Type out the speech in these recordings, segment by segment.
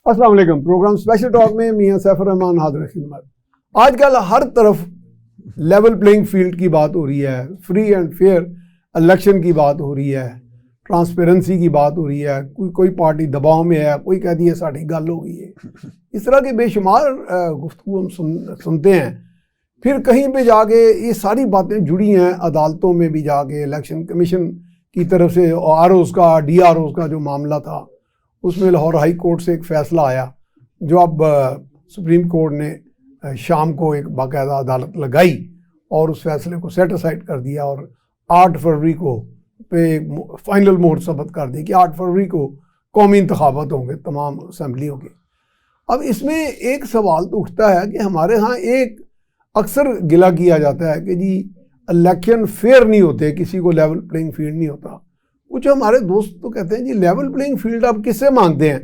अस्सलाम वालेकुम। Programme special talk में मियां सैफुर रहमान हाजिर खिदमत। आजकल हर तरफ लेवल प्लेइंग फील्ड की बात हो रही है, फ्री एंड फेयर इलेक्शन की बात हो रही है, ट्रांसपेरेंसी की बात हो रही है। कोई पार्टी दबाव में है, कोई कहती है साड़ी गल हो गई है। इस तरह के बेशुमार गुफ्तगू हम सुनते हैं। फिर कहीं पे जाके ये सारी बातें जुड़ी हैं अदालतों में भी जाके। इलेक्शन कमीशन की तरफ से आरओज़ का, DROs का जो मामला था, उसमें लाहौर हाई कोर्ट से एक फ़ैसला आया जो अब सुप्रीम कोर्ट ने शाम को एक बाकायदा अदालत लगाई और उस फैसले को सेट असाइड कर दिया और 8 फरवरी को पे फाइनल मोहर सबत कर दी कि 8 फरवरी को कौमी इंतखाबात होंगे तमाम असम्बलियों के। अब इसमें एक सवाल तो उठता है कि हमारे यहाँ एक अक्सर गिला किया जाता है कि जी इलेक्शन फेयर नहीं होते, किसी को लेवल प्लेइंग फील्ड नहीं होता। कुछ हमारे दोस्त तो कहते हैं जी लेवल प्लेइंग फील्ड आप किससे मांगते हैं?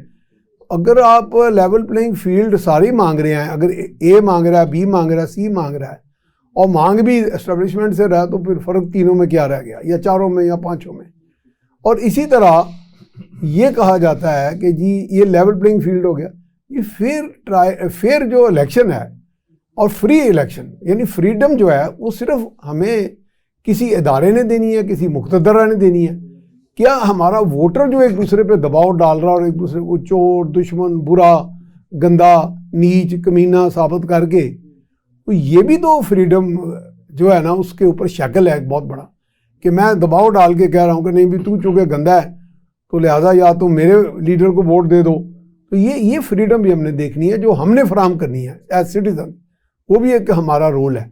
अगर आप लेवल प्लेइंग फील्ड सारी मांग रहे हैं, अगर A मांग रहा है, B मांग रहा है, C मांग रहा है और मांग भी एस्टेब्लिशमेंट से रहा है, तो फिर फ़र्क तीनों में क्या रह गया, या चारों में या पांचों में। और इसी तरह ये कहा जाता है कि जी ये लेवल प्लेइंग फील्ड हो गया। ये फेयर जो इलेक्शन है और फ्री इलेक्शन यानी फ्रीडम जो है वो सिर्फ हमें किसी इदारे ने देनी है, किसी मुक़्तदरा ने देनी है? क्या हमारा वोटर जो एक दूसरे पे दबाव डाल रहा है और एक दूसरे को चोर, दुश्मन, बुरा, गंदा, नीच, कमीना साबित करके, तो ये भी तो फ्रीडम जो है ना उसके ऊपर शक्ल है एक बहुत बड़ा कि मैं दबाव डाल के कह रहा हूँ कि नहीं भी तू चूँकि गंदा है तो लिहाजा या तो मेरे लीडर को वोट दे दो। तो ये फ्रीडम भी हमने देखनी है जो हमने फराहम करनी है एज सिटीज़न। वो भी एक हमारा रोल है।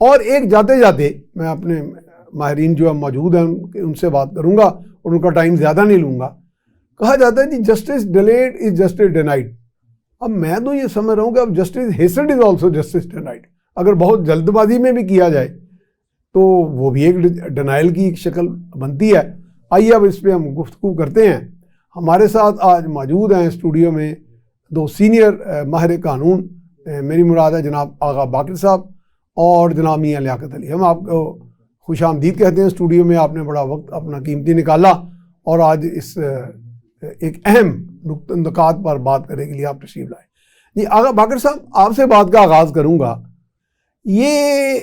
और एक जाते जाते मैं अपने माहिरीन जो मौजूद हैं उनसे बात करूँगा और उनका टाइम ज़्यादा नहीं लूँगा। कहा जाता है कि justice delayed is justice denied. अब मैं तो ये समझ रहा हूँ कि अब justice hasted is also justice denied. अगर बहुत जल्दबाजी में भी किया जाए तो वो भी एक डिनाइल की एक शक्ल बनती है। आइए अब इस पर हम गुफ्तगू करते हैं। हमारे साथ आज मौजूद हैं स्टूडियो में 2 सीनियर माहिर कानून, मेरी मुराद है जनाब आगा बाकर साहब और जनाब मियां लियाकत अली। हम आपको खुश आमदीद कहते हैं स्टूडियो में। आपने बड़ा वक्त अपना कीमती निकाला और आज इस एक अहम नुकात पर बात करने के लिए आप तशरीफ लाए। जी आगा बाकर साहब, आपसे बात का आगाज़ करूँगा। ये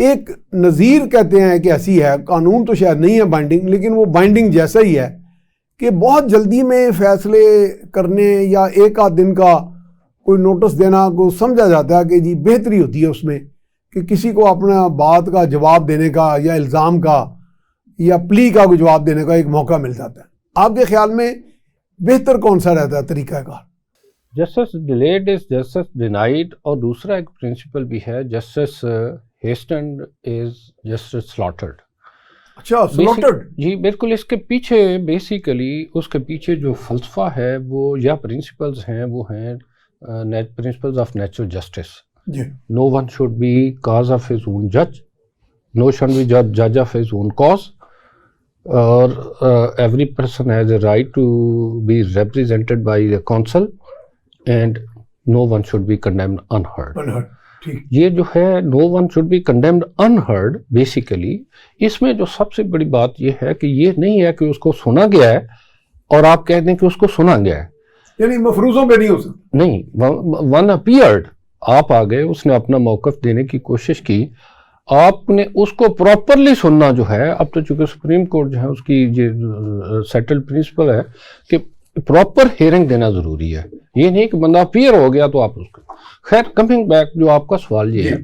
एक नज़ीर कहते हैं कि ऐसी है, कानून तो शायद नहीं है बाइंडिंग, लेकिन वो बाइंडिंग जैसा ही है कि बहुत जल्दी में फ़ैसले करने या एक आध दिन का कोई नोटिस देना को समझा जाता है कि जी बेहतरी होती है उसमें कि किसी को अपना बात का जवाब देने का या इल्ज़ाम का या प्ली का जवाब देने का एक मौका मिल जाता है। आपके ख्याल में बेहतर कौन सा रहता है तरीक़ाकार? Justice delayed is justice denied, और दूसरा एक प्रिंसिपल भी है justice hastened is justice slaughtered. अच्छा, स्लॉटर्ड। जी बिल्कुल। इसके पीछे बेसिकली उसके पीछे जो फलसफा है वो या प्रिंसिपल्स हैं वो हैं principles of natural justice. No one should be cause of his own judge, no one should be judge of his own cause, or every person has a right to be represented by the counsel and no one should be condemned unheard. ये जो है no one should be condemned unheard, basically इसमें जो सबसे बड़ी बात ये है कि ये नहीं है कि उसको सुना गया है और आप कह दें कि उसको सुना गया है, यानी मफरूजों पे नहीं हो सकता। नहीं, वन अपीयर्ड, आप आ गए, उसने अपना मौक़िफ़ देने की कोशिश की, आपने उसको प्रॉपरली सुनना जो है। अब तो चूँकि सुप्रीम कोर्ट जो है उसकी जो सेटल्ड प्रिंसिपल है कि प्रॉपर हियरिंग देना ज़रूरी है। ये नहीं कि बंदा अपीयर हो गया तो आप उसको। खैर, कमिंग बैक, जो आपका सवाल ये है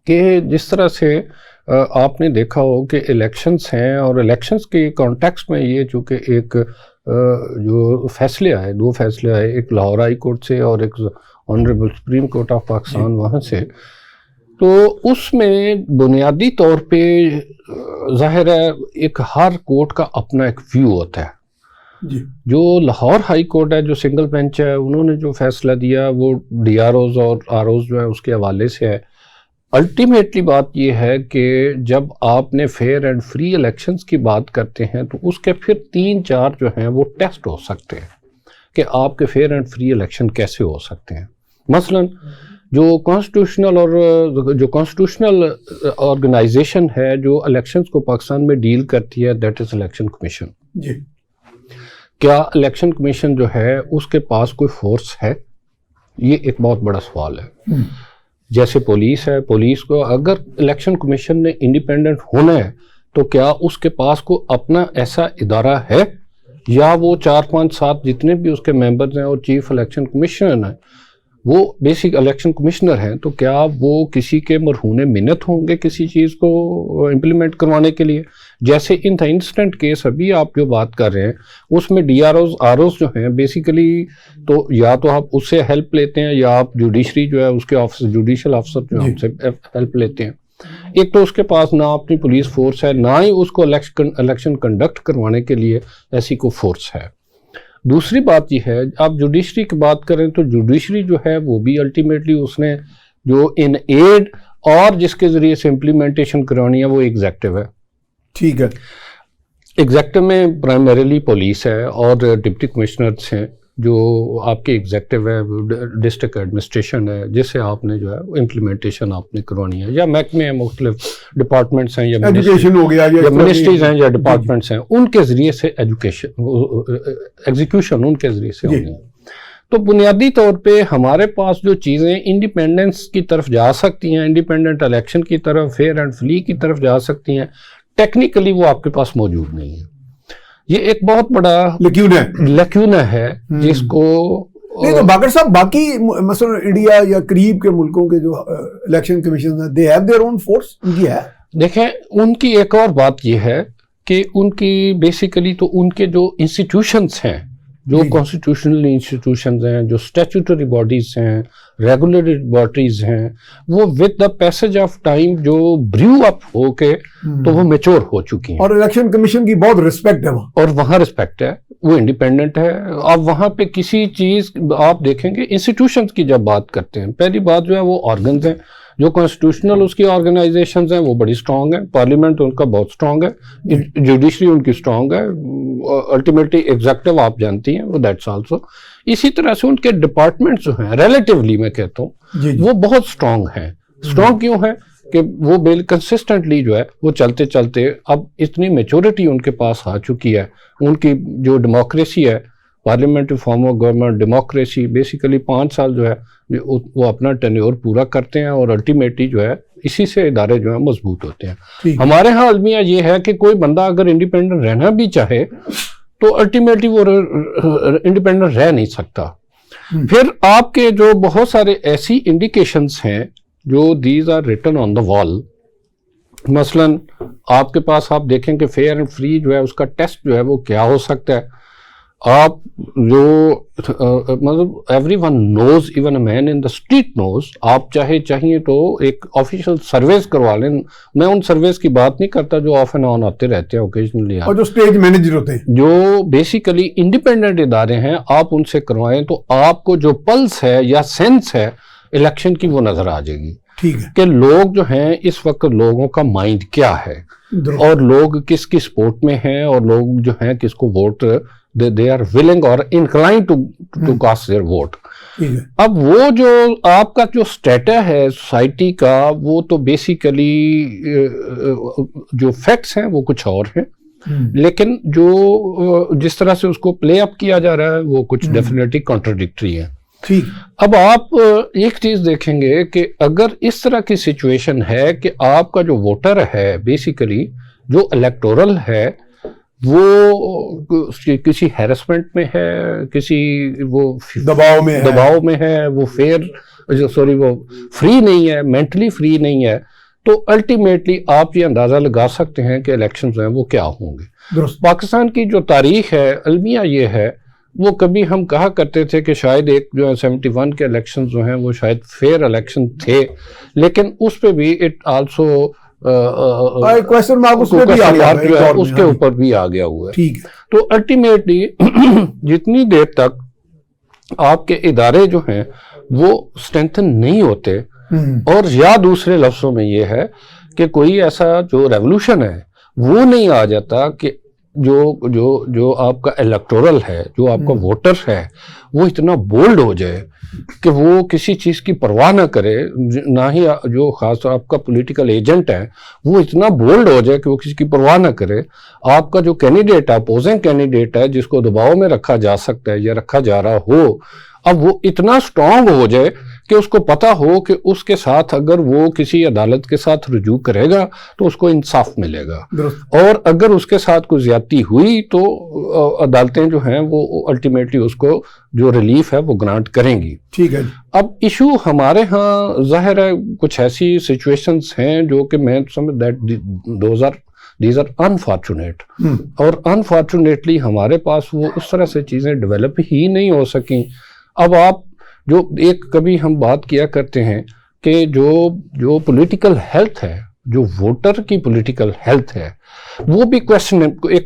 कि जिस तरह से आपने देखा हो कि इलेक्शंस हैं और इलेक्शंस के कॉन्टेक्स्ट में ये चूँकि एक जो फैसले आए, 2 फैसले आए, एक लाहौर हाई कोर्ट से और एक honourable supreme court of Pakistan वहाँ से, तो उसमें बुनियादी तौर पे ज़ाहिर है एक हर कोर्ट का अपना एक व्यू होता है जी। जो लाहौर हाई कोर्ट है, जो सिंगल बेंच है, उन्होंने जो फैसला दिया वो DROs और ROs जो है उसके हवाले से है। अल्टीमेटली बात ये है कि जब आपने फेयर एंड फ्री इलेक्शंस की बात करते हैं तो उसके फिर 3-4 जो हैं वो टेस्ट हो सकते हैं कि आपके फेयर एंड फ्री इलेक्शन कैसे हो सकते हैं। मसलन जो कॉन्स्टिट्यूशनल ऑर्गेनाइजेशन है जो इलेक्शंस को पाकिस्तान में डील करती है, दैट इज़ इलेक्शन कमीशन। जी। क्या इलेक्शन कमीशन जो है उसके पास कोई फोर्स है? ये एक बहुत बड़ा सवाल है। जैसे पुलिस है, पुलिस को अगर इलेक्शन कमीशन ने इंडिपेंडेंट होना है तो क्या उसके पास को अपना ऐसा इदारा है, या वो 4, 5, 7 जितने भी उसके मेंबर्स हैं और चीफ इलेक्शन कमिश्नर हैं वो बेसिक इलेक्शन कमिश्नर हैं, तो क्या वो किसी के मरहूने मिन्नत होंगे किसी चीज़ को इम्प्लीमेंट करवाने के लिए? जैसे इन द इंस्टेंट केस अभी आप जो बात कर रहे हैं उसमें DROs ROs जो हैं बेसिकली, तो या तो आप उससे हेल्प लेते हैं या आप जुडिशरी जो है उसके ऑफिसर, जुडिशियल ऑफिसर जो है उनसे हेल्प लेते हैं। एक तो उसके पास ना अपनी पुलिस फोर्स है, ना ही उसको इलेक्शन कंडक्ट करवाने के लिए ऐसी कोई फोर्स है। दूसरी बात यह है, आप जुडिशरी की बात करें तो जुडिशरी जो है वो भी अल्टीमेटली उसने जो इन एड और जिसके जरिए से इम्प्लीमेंटेशन करवानी है वो एग्जेक्टिव है। ठीक है। एग्जेक्टिव में प्राइमरीली पुलिस है और डिप्टी कमिश्नर्स हैं जो आपके एग्जेक्टिव है, डिस्ट्रिक्ट एडमिनिस्ट्रेशन है जिससे आपने जो है इम्प्लीमेंटेशन आपने करवानी है, या महकमे हैं, मुख्तलिफ डिपार्टमेंट्स हैं या एजुकेशन हो गया या मिनिस्ट्रीज हैं या डिपार्टमेंट्स हैं, उनके जरिए से एग्जीक्यूशन उनके जरिए से होनी है। तो बुनियादी तौर पे हमारे पास जो चीज़ें इंडिपेंडेंस की तरफ जा सकती हैं, इंडिपेंडेंट इलेक्शन की तरफ, फेयर एंड फ्री की तरफ जा सकती हैं, टेक्निकली वो आपके पास मौजूद नहीं है। ये एक बहुत बड़ा लैक्यूना है जिसको नहीं। तो बाकर साहब बाकी मसलन इंडिया या करीब के मुल्कों के जो इलेक्शन कमीशन है, they have their own force, उनकी है। देखें उनकी एक और बात ये है कि उनकी बेसिकली तो उनके जो इंस्टीट्यूशंस हैं, जो कॉन्स्टिट्यूशनल इंस्टीट्यूशंस हैं, जो स्टैट्यूटरी बॉडीज हैं, रेगुलेटरी बॉडीज हैं, वो with the passage of time जो ब्रू अप होके तो वो मैच्योर हो चुकी हैं। और इलेक्शन कमीशन की बहुत रिस्पेक्ट है वहाँ, और वहाँ रिस्पेक्ट है, वो इंडिपेंडेंट है। अब वहाँ पे किसी चीज आप देखेंगे इंस्टीट्यूशंस की जब बात करते हैं, पहली बात जो है वो ऑर्गन्स हैं, जो कॉन्स्टिट्यूशनल उसकी ऑर्गेनाइजेशंस हैं वो बड़ी स्ट्रांग है, पार्लियामेंट उनका बहुत स्ट्रांग है, जुडिशरी उनकी स्ट्रांग है, अल्टीमेटली एग्जेक्टिव आप जानती हैं वो दैट्स आल्सो। इसी तरह से उनके डिपार्टमेंट्स जो हैं रिलेटिवली मैं कहता हूँ वो बहुत स्ट्रांग हैं। स्ट्रांग क्यों है कि वो बिल कंसिस्टेंटली जो है वो चलते चलते अब इतनी मेच्योरिटी उनके पास आ चुकी है। उनकी जो डेमोक्रेसी है, parliamentary form of government democracy, basically 5 साल जो है वो अपना टेन्योर पूरा करते हैं और अल्टीमेटली जो है इसी से इदारे जो है मजबूत होते हैं। हमारे यहाँ अलमिया ये है कि कोई बंदा अगर इंडिपेंडेंट रहना भी चाहे तो अल्टीमेटली वो इंडिपेंडेंट रह नहीं सकता। फिर आपके जो बहुत सारे ऐसी इंडिकेशंस हैं जो these are written on the wall, मसलन आपके पास आप देखें कि फेयर एंड फ्री जो है उसका टेस्ट जो है वो क्या हो सकता है। आप जो मतलब everyone knows, even a man in the street knows, आप चाहिए तो एक ऑफिशियल सर्वेस करवा लें। मैं उन सर्वेस की बात नहीं करता जो ऑफ एंड ऑन आते रहते हैं ओकेजनली, और जो स्टेज मैनेजर होते हैं, जो बेसिकली इंडिपेंडेंट इदारे हैं, आप उनसे करवाएं तो आपको जो पल्स है या सेंस है इलेक्शन की वो नजर आ जाएगी। ठीक है कि लोग जो हैं इस वक्त लोगों का माइंड क्या है और लोग किस किस सपोर्ट में हैं और लोग जो हैं किसको वोट दे आर विलिंग और incline to cast their vote. अब वो जो आपका जो स्टेटस है सोसाइटी का वो तो बेसिकली जो फैक्ट्स हैं वो कुछ और हैं, लेकिन जो जिस तरह से उसको प्ले अप किया जा रहा है वो कुछ डेफिनेटली कॉन्ट्राडिक्टरी है। ठीक। अब आप एक चीज देखेंगे कि अगर इस तरह की सिचुएशन है कि आपका जो वोटर है बेसिकली जो इलेक्टोरल है वो किसी हैरेसमेंट में है, किसी वो दबाव में है, वो वो फ्री नहीं है, मेंटली फ्री नहीं है, तो अल्टीमेटली आप ये अंदाजा लगा सकते हैं कि इलेक्शंस हैं वो क्या होंगे। पाकिस्तान की जो तारीख है अलमिया ये है, वो कभी हम कहा करते थे कि शायद एक जो है 71 के इलेक्शन जो हैं वो शायद फेयर इलेक्शन थे, लेकिन उस पे भी इट आल्सो क्वेश्चन मार्क उसके ऊपर भी आ गया हुआ है। ठीक है। तो अल्टीमेटली जितनी देर तक आपके इदारे जो हैं वो स्ट्रेंथन नहीं होते, और या दूसरे लफ्जों में ये है कि कोई ऐसा जो रेवोल्यूशन है वो नहीं आ जाता कि जो जो जो आपका इलेक्टोरल है, जो आपका वोटर है, वो इतना बोल्ड हो जाए कि वो किसी चीज की परवाह ना करे, ना ही जो खास आपका पॉलिटिकल एजेंट है वो इतना बोल्ड हो जाए कि वो किसी की परवाह ना करे। आपका जो कैंडिडेट है, अपोजिंग कैंडिडेट है, जिसको दबाव में रखा जा सकता है या रखा जा रहा हो, अब वो इतना स्ट्रांग हो जाए कि उसको पता हो कि उसके साथ अगर वो किसी अदालत के साथ रुजू करेगा तो उसको इंसाफ मिलेगा, और अगर उसके साथ कोई ज्यादती हुई तो अदालतें जो हैं वो अल्टीमेटली उसको जो रिलीफ है वो ग्रांट करेंगी। ठीक है। अब इशू हमारे यहाँ जाहिर है कुछ ऐसी सिचुएशंस हैं जो कि मैं समझ दैट दीज आर अनफॉर्चुनेट, और अनफॉर्चुनेटली हमारे पास वो उस तरह से चीजें डेवलप ही नहीं हो सकी। अब आप जो एक कभी हम बात किया करते हैं कि जो पॉलिटिकल हेल्थ है, जो वोटर की पॉलिटिकल हेल्थ है, वो भी एक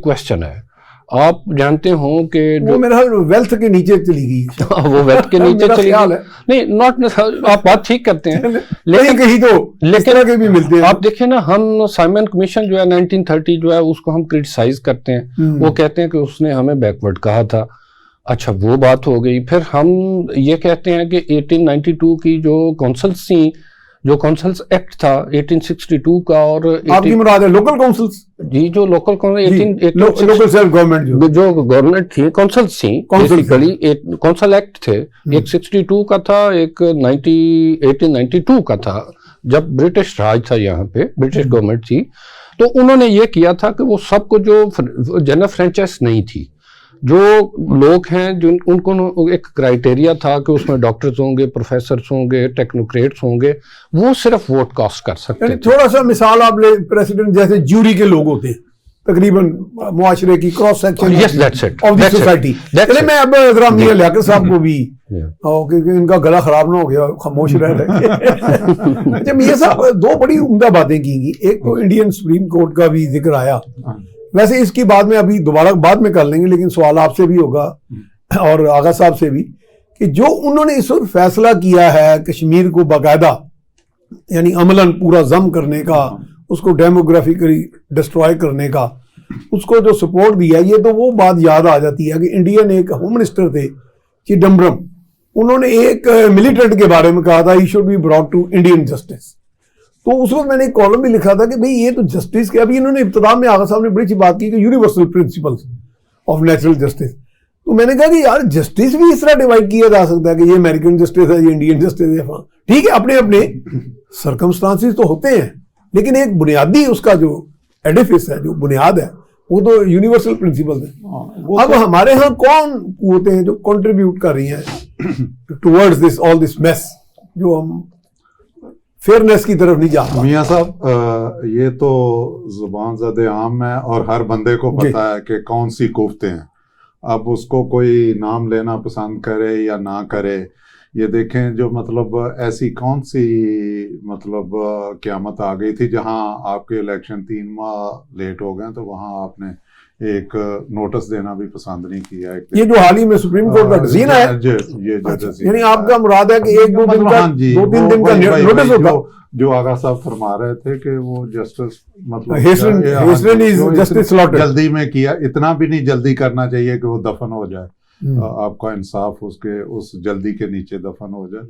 क्वेश्चन है। आप जानते हो कि वो मेरा वेल्थ के नीचे चली गई वो वेल्थ के नीचे चली गई नहीं, नॉट आप बात ठीक करते हैं, लेकिन कहीं तो लेकिन के भी मिलते हैं। आप देखिए ना, हम साइमन कमीशन जो है 1930 जो है उसको हम क्रिटिसाइज करते हैं, वो कहते हैं कि उसने हमें बैकवर्ड कहा था। अच्छा, वो बात हो गई। फिर हम ये कहते हैं कि 1892 की जो कौंसल्स एक्ट था 1862 का, और आपकी मुराद है लोकल काउंसिल्स? जी, जो लोकल लोकल सेल्फ गवर्नमेंट जो गवर्नमेंट थी, कौंसल्स थी बेसिकली, कौंसल एक्ट थे। एक 62 का था, एक 1892 का था, जब ब्रिटिश राज था यहाँ पे, ब्रिटिश गवर्नमेंट थी। तो उन्होंने ये किया था कि वो सबको जो जनरल फ्रेंचाइज नहीं थी, जो लोग हैं जो उनको एक क्राइटेरिया था कि उसमें डॉक्टर्स होंगे, प्रोफेसर्स होंगे, टेक्नोक्रेट्स होंगे, वो सिर्फ वोट कास्ट कर सकते थे। थोड़ा सा मिसाल आप ले, प्रेसिडेंट जैसे ज्यूरी के लोग होते हैं तकरीबन मुआशरे की cross section of the society. चलिए मैं अब जरा मियां लियाकत साहब को भी, क्योंकि इनका गला खराब ना हो गया, खामोश रह रहे। अच्छा मियां साहब, दो बड़ी उम्दा बातें की, एक तो इंडियन सुप्रीम कोर्ट का भी जिक्र आया, वैसे इसकी बाद में अभी दोबारा बाद में कर लेंगे, लेकिन सवाल आपसे भी होगा और आगा साहब से भी, कि जो उन्होंने इस वक्त फैसला किया है कश्मीर को बाकायदा यानी अमलन पूरा जम करने का, उसको डेमोग्राफिकली डिस्ट्रॉय करने का, उसको जो सपोर्ट दिया, ये तो वो बात याद आ जाती है कि इंडियन एक होम मिनिस्टर थे चिदम्बरम, उन्होंने एक मिलिटेंट के बारे में कहा था he should be brought to Indian justice. तो उस वक्त मैंने एक कॉलम भी लिखा था कि भाई ये तो जस्टिस के, अभी इन्होंने इब्तिदा में आगा साहब ने बड़ी अच्छी बात की कि universal principles of natural justice. तो मैंने कहा कि यार जस्टिस भी इस तरह डिवाइड किया जा सकता है कि ये अमेरिकन जस्टिस है, ये इंडियन जस्टिस है। ठीक है, अपने अपने सर्कमस्टांसिस तो होते हैं, लेकिन एक बुनियादी उसका जो एडिफिस है, जो बुनियाद है, वो तो यूनिवर्सल प्रिंसिपल है। अब हमारे यहाँ कौन होते हैं जो कंट्रीब्यूट कर रही हैं towards this all this mess, जो हम फेयरनेस की तरफ नहीं जाता? मियां साहब, ये तो जुबान ज़द आम है और हर बंदे को पता है कि कौन सी कोफ्ते हैं। अब उसको कोई नाम लेना पसंद करे या ना करे, ये देखें जो मतलब ऐसी कौन सी मतलब क़यामत आ गई थी जहां आपके इलेक्शन 3 माह लेट हो गए, तो वहां आपने एक नोटिस देना भी पसंद नहीं किया। ये जो हाल ही में सुप्रीम कोर्ट का डिसीजन है, यानी आपका मुराद है कि 1-2 दिन का, 2-3 दिन का नोटिस होगा। जो आगा साहब फरमा रहे थे कि वो जस्टिस मतलब जल्दी में किया, इतना भी नहीं जल्दी करना चाहिए कि वो दफन हो जाए, आपका इंसाफ उसके उस जल्दी के नीचे दफन हो जाए।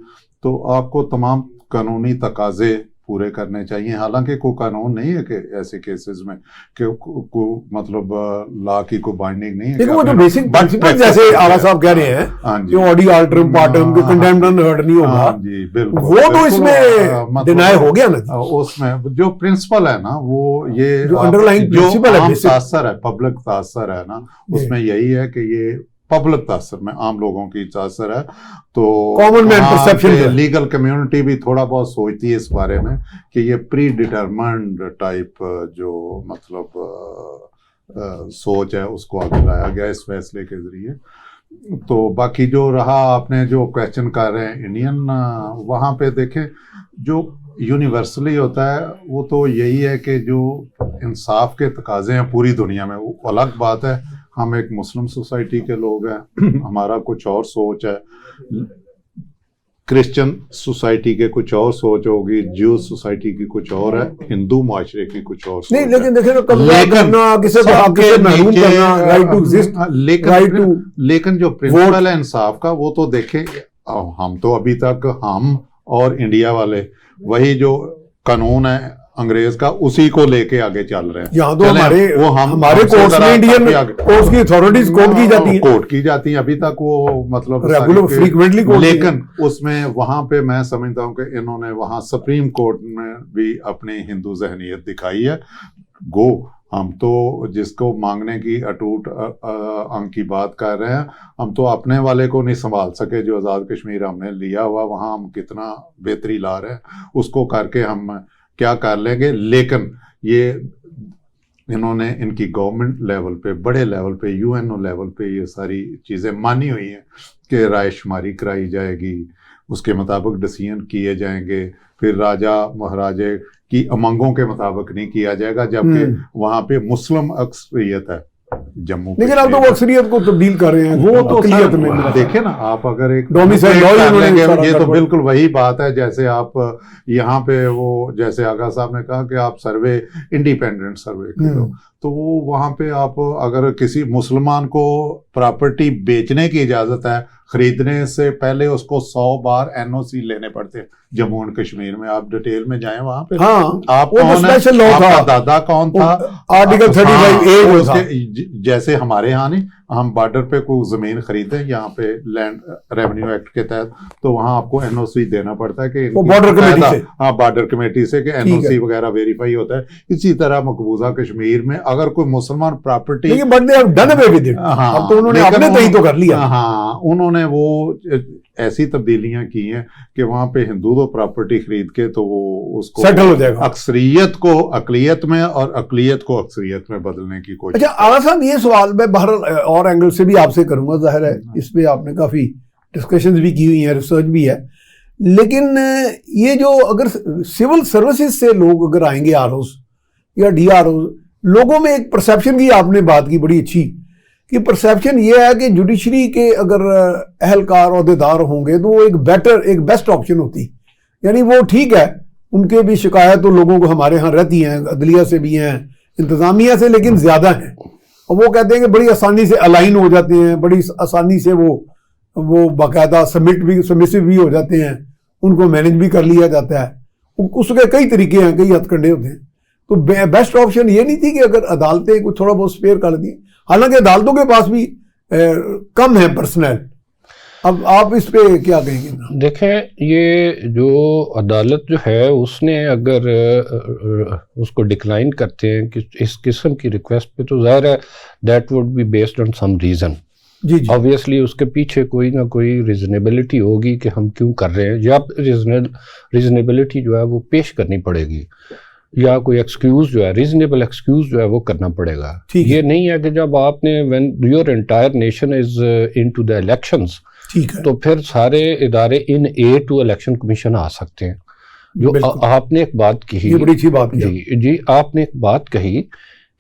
तो आपको तमाम कानूनी तकाजे पूरे करने चाहिए। हालांकि कोई कानून नहीं है कि ऐसे केसेस में कि मतलब लॉ की कोई बाइंडिंग नहीं है, लेकिन वो जो बेसिक प्रिंसिपल जैसे आला साहब कह रहे हैं कि ऑडी आल्टरम पार्टम के कंडेम्ड अनहर्ड नहीं होगा, जी बिल्कुल, वो तो इसमें डिनाई हो गया ना। उसमें जो प्रिंसिपल है ना, वो ये जो अंडरलाइन प्रिंसिपल है, तासर है, पब्लिक तासर है ना, उसमें यही है कि ये पब्लिक तासर में आम लोगों की तासर है। तो common man perception, legal community भी थोड़ा बहुत सोचती है इस बारे में कि ये प्री डिटरमाइंड टाइप जो मतलब सोच है उसको आगे लाया गया इस फैसले के जरिए। तो बाकी जो रहा, आपने जो क्वेश्चन कर रहे हैं इंडियन, वहाँ पे देखें जो यूनिवर्सली होता है वो तो यही है कि जो इंसाफ के तकाजे हैं पूरी दुनिया में, वो अलग बात है। हम एक मुस्लिम सोसाइटी के लोग हैं, हमारा कुछ और सोच है। क्रिश्चियन सोसाइटी के कुछ और सोच होगी, ज्यू सोसाइटी की कुछ और है, हिंदू माशरे की कुछ और सोच नहीं, है। लेकिन देखिए ना, कब्जा करना, किसी को हक से महरूम करना, right to exist, right to, लेकिन जो प्रिंसिपल है इंसाफ का, वो तो देखें, हम तो अभी तक हम और इंडिया वाले वही जो कानून है अंग्रेज का, उसी को लेके आगे चल रहे हैं। यहाँ तो चलें, हमारे कोर्ट्स में इंडियन कोर्ट्स की अथॉरिटीज कोर्ट की जाती है, कोर्ट की जाती है अभी तक, वो मतलब रेगुलर फ्रीक्वेंटली कोर्ट, लेकिन उसमें वहां पे मैं समझता हूँ कि इन्होंने वहां सुप्रीम कोर्ट में भी अपनी हिंदू जहनियत दिखाई है। गो हम तो जिसको मांगने की अटूट अंग की बात कर रहे हैं, हम तो अपने वाले को नहीं संभाल सके। जो आज़ाद कश्मीर हमने लिया हुआ, वहाँ हम कितना बेहतरी ला रहे हैं, उसको करके हम क्या कर लेंगे। लेकिन ये इन्होंने इनकी गवर्नमेंट लेवल पे, बड़े लेवल पे, यूएनओ लेवल पे ये सारी चीज़ें मानी हुई हैं कि रायशुमारी कराई जाएगी, उसके मुताबिक डिसीजन किए जाएंगे, फिर राजा महाराजे की उमंगों के मुताबिक नहीं किया जाएगा, जबकि वहाँ पे मुस्लिम अक्सरियत है जम्मू। लेकिन अब तो वो अक्सरियत को तब्दील कर रहे हैं, वो तो अक़लियत में देखे ना आप, अगर एक डोमिसाइल लॉ कर लेंगे, ये तो गड़बड़। बिल्कुल वही बात है जैसे आप यहाँ पे वो, जैसे आगा साहब ने कहा कि आप सर्वे इंडिपेंडेंट सर्वे करो, तो वो वहाँ पे आप अगर किसी मुसलमान को प्रॉपर्टी बेचने की इजाजत है, खरीदने से पहले उसको 100 बार एनओसी लेने पड़ते हैं। जम्मू एंड कश्मीर में आप डिटेल में जाएं वहां पे, हाँ, आप वो कौन है, स्पेशल लॉ आपका था, दादा कौन था, आर्टिकल 35A उसके जैसे हमारे यहाँ नहीं, हम बॉर्डर पे कोई जमीन खरीदे यहाँ पे लैंड रेवेन्यू एक्ट के तहत, तो वहाँ आपको एनओसी देना पड़ता है कि बॉर्डर कमेटी से, हाँ बॉर्डर कमेटी से, कि एनओसी वगैरह वेरीफाई होता है। इसी तरह मकबूजा कश्मीर में अगर कोई मुसलमान प्रॉपर्टी, लेकिन but they have done away with it, अब तो उन्होंने अपने तय तो कर लिया। हाँ, उन्होंने वो ऐसी तब्दीलियां की हैं कि वहां पे हिंदू तो प्रॉपर्टी खरीद के तो वो उसको सेटल हो जाएगा, अक्सरियत को अकलियत में और अकलियत को अक्सरियत में बदलने की कोशिश। अच्छा आला साहब, ये सवाल मैं बहरहाल और एंगल से भी आपसे करूंगा, जाहिर है इस पे आपने काफी डिस्कशंस भी की हुई हैं, रिसर्च भी है, लेकिन ये जो अगर सिविल सर्विसेज से लोग अगर आएंगे आरओज या डीआरओज, लोगों में एक परसेप्शन की आपने बात की बड़ी अच्छी, कि परसेप्शन ये है कि जुडिशरी के अगर अहलकार अहदेदार होंगे तो वो एक बेस्ट ऑप्शन होती, यानी वो ठीक है, उनके भी शिकायत तो लोगों को हमारे यहाँ रहती हैं, अदलिया से भी हैं, इंतज़ामिया से, लेकिन ज़्यादा हैं, और वो कहते हैं कि बड़ी आसानी से अलाइन हो जाते हैं, बड़ी आसानी से वो बाकायदा सबमिसिव भी हो जाते हैं, उनको मैनेज भी कर लिया जाता है। उसके कई तरीके हैं, कई हथकंडे होते हैं। तो बेस्ट ऑप्शन ये नहीं थी कि अगर अदालतें कुछ थोड़ा बहुत स्पेयर कर दी, हालांकि अदालतों के पास भी कम है पर्सनल। अब आप इस पे क्या कहेंगे? देखें, ये जो अदालत जो है उसने अगर उसको डिक्लाइन करते हैं कि इस किस्म की रिक्वेस्ट पे, तो ज़ाहिर है that would be based on some reason. जी जी, ऑब्वियसली उसके पीछे कोई ना कोई रीजनेबिलिटी होगी कि हम क्यों कर रहे हैं, या रीजनेबिलिटी जो है वो पेश करनी पड़ेगी, या कोई एक्सक्यूज जो है, रीजनेबल एक्सक्यूज जो है वो करना पड़ेगा। ये नहीं है कि जब आपने when your entire nation is into the elections, ठीक है, तो फिर सारे इदारे इन ए टू इलेक्शन कमीशन आ सकते हैं। जो आपने एक बात कही, ये बड़ी अच्छी बात की जी, आपने एक बात कही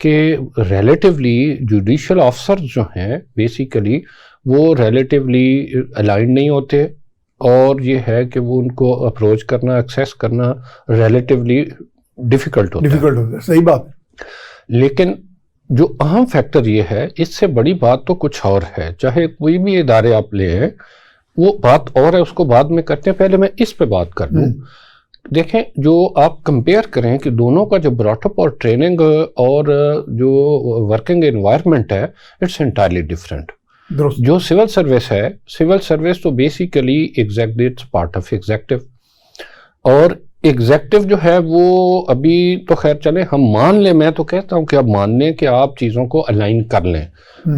कि रिलेटिवली जुडिशियल ऑफिसर्स जो हैं बेसिकली वो रिलेटिवली अलाइंड नहीं होते, और ये है कि वो उनको अप्रोच करना, एक्सेस करना रिलेटिवली डिफिकल्ट होता है। सही बात। लेकिन जो अहम फैक्टर ये है, इससे बड़ी बात तो कुछ और है, चाहे कोई भी इदारे आप ले हैं, वो बात और है, उसको बाद में करते हैं, पहले मैं इस पे बात कर लूँ। देखें, जो आप कंपेयर करें कि दोनों का जो ब्रॉटअप और ट्रेनिंग और जो वर्किंग एनवायरनमेंट है, इट्स एंटायरली डिफरेंट। जो सिविल सर्विस है, सिविल सर्विस तो basically executive part of executive, और एग्जेक्टिव जो है वो अभी तो खैर चले हम मान लें, मैं तो कहता हूं कि अब मान लें कि आप चीज़ों को अलाइन कर लें,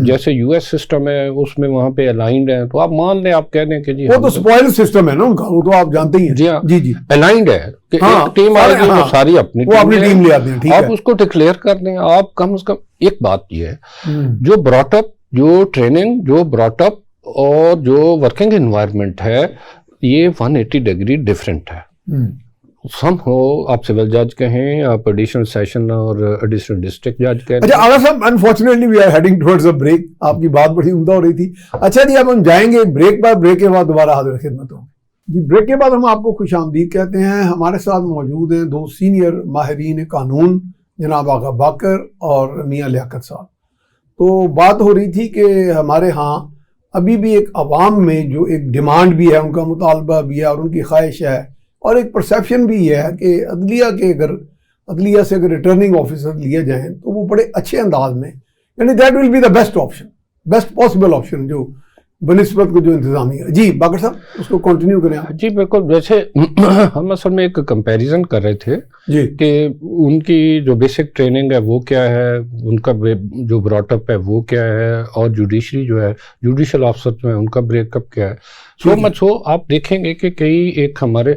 जैसे यूएस सिस्टम है उसमें वहां पे अलाइंड है, तो आप मान लें, आप कह दें कि जी वो तो स्पॉइल सिस्टम है ना उनका, वो तो आप जानते ही हैं। जी हाँ, जी जी, अलाइंड है कि हाँ, एक टीम आएगी, वो सारी अपनी टीम ले आते हैं, ठीक है, आप उसको डिक्लेयर कर दें। आप कम से कम एक बात ये है, जो ब्रॉटअप, जो ट्रेनिंग, जो ब्रॉटअप और जो वर्किंग एनवायरनमेंट है, ये 180 डिग्री डिफरेंट है। सम हो आप सिविल जज कहें, आप एडिशनल सेशन और एडिशनल डिस्ट्रिक्ट जज कहें। अच्छा आला साहब, unfortunately we are heading towards a break. आपकी बात बड़ी उम्दा हो रही थी। अच्छा जी, अब हम जाएंगे ब्रेक पर, ब्रेक के बाद दोबारा हाजिर खिदमत होंगे। जी, ब्रेक के बाद हम आपको खुशामदीद कहते हैं। हमारे साथ मौजूद हैं दो सीनियर माहिरीन कानून, जनाब आगा बाकर और मियाँ लियाकत साहब। तो बात हो रही थी कि हमारे यहाँ अभी भी एक अवाम में जो एक डिमांड भी है, उनका मुतालबा भी है और उनकी ख्वाहिश है और एक परसेप्शन भी है कि अदलिया से अगर रिटर्निंग ऑफिसर लिए जाएं तो वो बड़े अच्छे अंदाज में, यानी that will be the best option, best possible option जो बनिस्बत को जो इंतजामिया। जी बाकर साहब, उसको कंटिन्यू करें आप। जी बिल्कुल, जैसे हम असल में एक कंपैरिजन कर रहे थे जी कि उनकी जो बेसिक ट्रेनिंग है वो क्या है, उनका जो ब्रॉटअप है वो क्या है, और जुडिशरी जो है, जुडिशल ऑफिसर जो है उनका ब्रेकअप क्या है। सो मच हो आप देखेंगे कि कई एक हमारे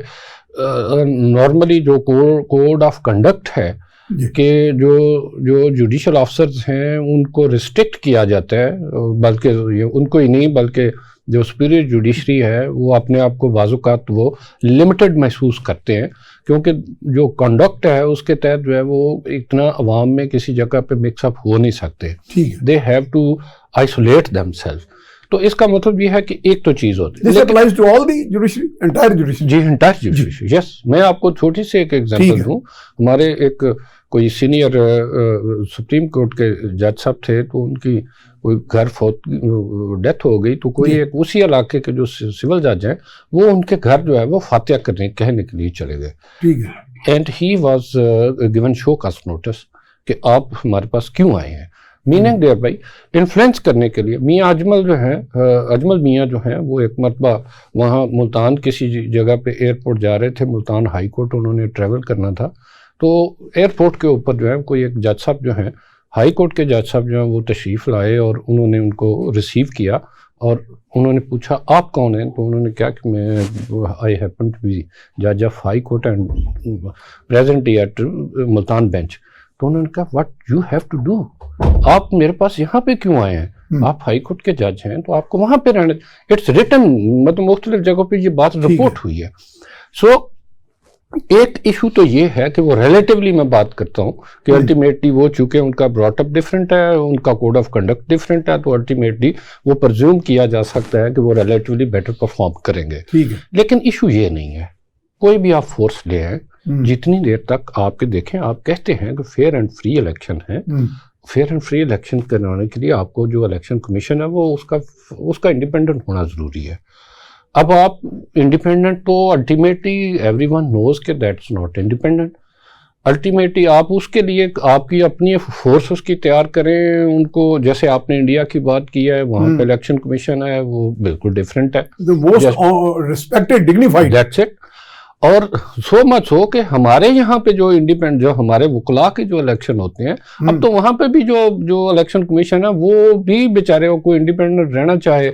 नॉर्मली जो कोड ऑफ कंडक्ट है कि जो जुडिशल ऑफिसर्स हैं उनको रिस्ट्रिक्ट किया जाता है, बल्कि उनको ही नहीं बल्कि जो सुपीरियर जुडिशरी है वो अपने आप को बाज़-औक़ात वो लिमिटेड महसूस करते हैं, क्योंकि जो कंडक्ट है उसके तहत जो है वो इतना अवाम में किसी जगह पे मिक्सअप हो नहीं सकते। They have to isolate themself. तो इसका मतलब ये है कि एक तो चीज़ होती है, this applies to all the judiciary, entire judiciary. जी, एंटायर जुडिशरी, यस। मैं आपको छोटी सी एक एग्जांपल दूं। हमारे एक कोई सीनियर सुप्रीम कोर्ट के जज साहब थे, तो उनकी कोई घर डेथ हो गई, तो कोई एक उसी इलाके के जो सिविल जज हैं वो उनके घर जो है वो फातिहा कहने के लिए चले गए। ठीक है। And he was given show cause notice कि आप हमारे पास क्यों आए हैं, मीनिंग देयर बाई इन्फ्लुएंस करने के लिए। मियाँ अजमल जो है, अजमल मियाँ जो हैं वो एक मरतबा वहाँ मुल्तान किसी जगह पे एयरपोर्ट जा रहे थे, मुल्तान हाई कोर्ट उन्होंने ट्रैवल करना था। तो एयरपोर्ट के ऊपर जो है कोई एक जज साहब जो हैं, हाई कोर्ट के जज साहब जो हैं वो तशरीफ़ लाए और उन्होंने उनको रिसीव किया और उन्होंने पूछा आप कौन हैं। तो उन्होंने कहा कि मैं आई हैपन टू बी जज of high court and present at Multan bench. तो उन्होंने कहा what you have to do, आप मेरे पास यहाँ पे क्यों आए हैं, आप हाई कोर्ट के जज हैं तो आपको वहाँ पे रहना, इट्स रिटन, मतलब मुख्तलिफ जगहों पे ये बात रिपोर्ट हुई है। सो एक इशू तो ये है कि वो रिलेटिवली मैं बात करता हूँ कि अल्टीमेटली वो चूंकि उनका ब्रॉटअप डिफरेंट है, उनका कोड ऑफ कंडक्ट डिफरेंट है, तो अल्टीमेटली वो प्रज्यूम किया जा सकता है कि वो रिलेटिवली बेटर परफॉर्म करेंगे। ठीक है। लेकिन इशू ये नहीं है, कोई भी आप फोर्स ले आए, जितनी देर तक आपके देखें, आप कहते हैं कि फेयर एंड फ्री इलेक्शन है, फेयर एंड फ्री इलेक्शन करवाने के लिए आपको जो इलेक्शन कमीशन है वो उसका इंडिपेंडेंट होना ज़रूरी है। अब आप इंडिपेंडेंट तो अल्टीमेटली एवरीवन नोज के दैट्स नॉट इंडिपेंडेंट। अल्टीमेटली आप उसके लिए आपकी अपनी फोर्स उसकी तैयार करें उनको, जैसे आपने इंडिया की बात की है, वहाँ पे इलेक्शन कमीशन है वो बिल्कुल डिफरेंट है, the most respected dignified, that's it. और सो मच हो कि हमारे यहाँ पे जो इंडिपेंडेंट जो हमारे वकला के जो इलेक्शन होते हैं, अब तो वहाँ पे भी जो इलेक्शन कमीशन है वो भी बेचारे को इंडिपेंडेंट रहना चाहे,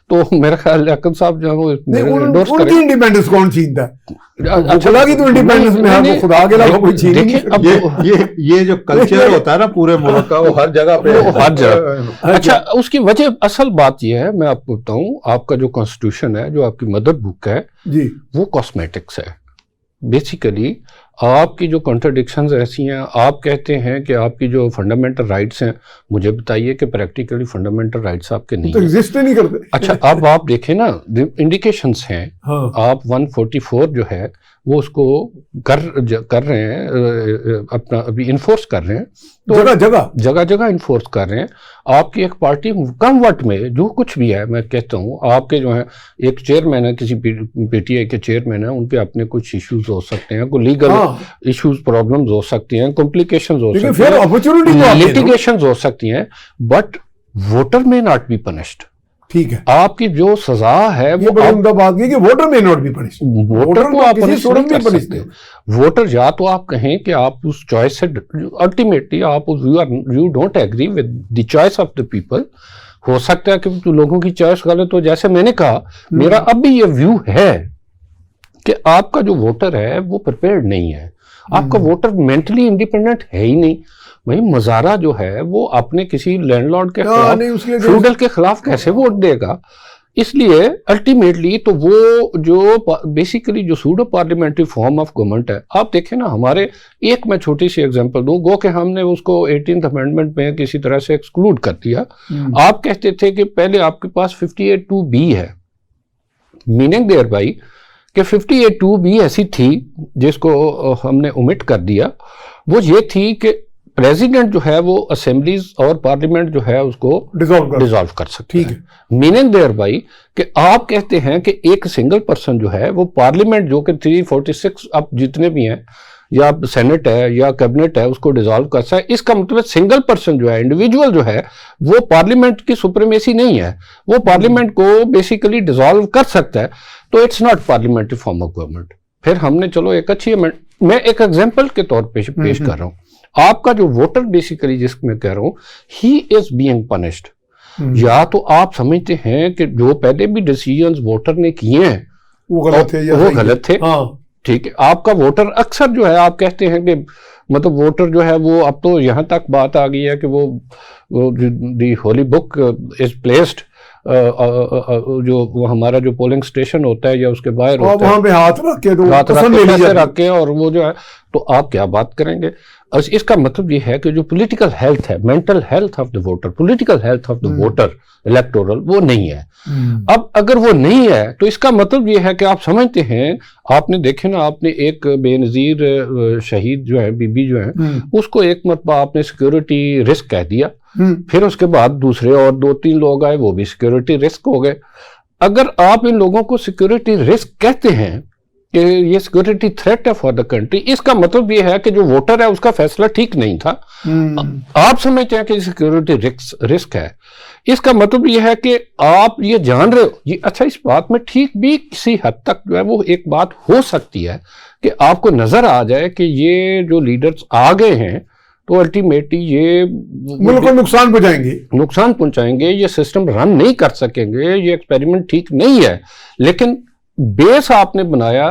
तो मेरा ख्याल लियाकत साहब जो है वो एंडोर्स करें। उनकी इंडिपेंडेंस कौन छीनता है? वकला की तो इंडिपेंडेंस में है, खुदा के अलावा कोई छीन नहीं। अब ये जो कल्चर होता है ना पूरे मुल्क का, वो हर जगह पे, हर जगह। अच्छा, उसकी वजह असल बात ये है, मैं आपको बताऊं, आपका जो कॉन्स्टिट्यूशन है, जो आपकी मदर बुक है जी, वो कॉस्मेटिक्स है। बेसिकली आपकी जो कॉन्ट्रडिक्शंस ऐसी हैं, आप कहते हैं कि आपकी जो फंडामेंटल राइट्स हैं, मुझे बताइए कि प्रैक्टिकली फंडामेंटल राइट्स आपके नहीं तो एग्जिस्ट नहीं करते। अच्छा, अब आप देखें ना, इंडिकेशंस हैं। हाँ। आप 144 जो है वो उसको कर रहे हैं, अपना अभी इन्फोर्स कर रहे हैं, तो जगह इन्फोर्स कर रहे हैं। आपकी एक पार्टी कम वट में जो कुछ भी है, मैं कहता हूँ आपके जो है एक चेयरमैन है, किसी पीटीआई के चेयरमैन है, उनके अपने कुछ इश्यूज हो सकते हैं, कोई लीगल इश्यूज प्रॉब्लम्स हो सकती हैं, कॉम्प्लिकेशंस हो सकती हैं, लिटिगेशंस हो सकती हैं, बट वोटर में नॉट बी पनिश्ड। ठीक है। आपकी जो सजा है वो बात की कि वोटर में नॉट बी पनिश्ड, वोटर को आप पनिश नहीं कर सकते। वोटर या तो आप कहें कि आप उस चॉइस से अल्टीमेटली आप you don't agree with the choice of the people. हो सकता है कि लोगों की चॉइस गलत हो, जैसे मैंने कहा, मेरा अब भी ये व्यू है कि आपका जो वोटर है वो प्रिपेयर्ड नहीं है, आपका वोटर मेंटली इंडिपेंडेंट है ही नहीं। भाई मजारा जो है वो अपने किसी लैंडलॉर्ड के खिलाफ, फ्यूडल के खिलाफ कैसे वोट देगा? इसलिए अल्टीमेटली तो वो जो बेसिकली जो pseudo parliamentary form of government है, आप देखें ना, हमारे एक मैं छोटी सी एग्जांपल दूं, गो कि हमने उसको 18th अमेंडमेंट में किसी तरह से एक्सक्लूड कर दिया। आप कहते थे कि पहले आपके पास 58(2)B है, मीनिंग देयर बाई कि 58(2) भी ऐसी थी जिसको हमने ओमिट कर दिया। वो ये थी कि प्रेसिडेंट जो है वो असेंबलीज और पार्लियामेंट जो है उसको डिसॉल्व कर सकते हैं। मीनिंग देयर बाई कि आप कहते हैं कि एक सिंगल पर्सन जो है वो पार्लियामेंट जो कि 346 अब जितने भी हैं या सेनेट है या कैबिनेट है उसको डिसॉल्व कर सकता है। इसका मतलब सिंगल पर्सन जो है, इंडिविजुअल जो है, वो पार्लियामेंट की सुप्रीमेसी नहीं है, वो पार्लियामेंट को बेसिकली डिसॉल्व कर सकता है। तो it's not parliamentary form of government. फिर हमने चलो एक अच्छी मैं एक एग्जाम्पल के तौर पे पेश कर रहा हूँ। आपका जो वोटर बेसिकली जिसमें कह रहा हूं ही इज बीइंग पनिश्ड। या तो आप समझते हैं कि जो पहले भी डिसीजंस वोटर ने किए हैं वो गलत थे, ठीक है। आपका वोटर अक्सर जो है आप कहते हैं कि मतलब वोटर जो है वो अब तो यहां तक बात आ गई है कि वो दी होली बुक इज प्लेस्ड जो हमारा जो पोलिंग स्टेशन होता है या उसके बाहर होता है, वहां पे हाथ रख के और वो जो है, तो आप क्या बात करेंगे। इसका मतलब ये है कि जो पॉलिटिकल हेल्थ है, mental health of the voter, political health of the voter electoral, वो नहीं है। अब अगर वो नहीं है तो इसका मतलब ये है कि आप समझते हैं, आपने देखे ना, आपने एक बेनजीर शहीद जो है, बीबी जो है, उसको एक मरतबा आपने सिक्योरिटी रिस्क कह दिया, फिर उसके बाद दूसरे और 2-3 लोग आए, वो भी सिक्योरिटी रिस्क हो गए। अगर आप इन लोगों को सिक्योरिटी रिस्क कहते हैं कि ये सिक्योरिटी थ्रेट है फॉर द कंट्री, इसका मतलब ये है कि जो वोटर है उसका फैसला ठीक नहीं था। आप समझते हैं कि सिक्योरिटी रिस्क है, इसका मतलब ये है कि आप ये जान रहे हो ये। अच्छा, इस बात में ठीक भी किसी हद तक जो है वो एक बात हो सकती है कि आपको नजर आ जाए कि ये जो लीडर्स आ गए हैं तो अल्टीमेटली ये मुल्क को नुकसान पहुंचाएंगे, ये सिस्टम रन नहीं कर सकेंगे, ये एक्सपेरिमेंट ठीक नहीं है। लेकिन बेस आपने बनाया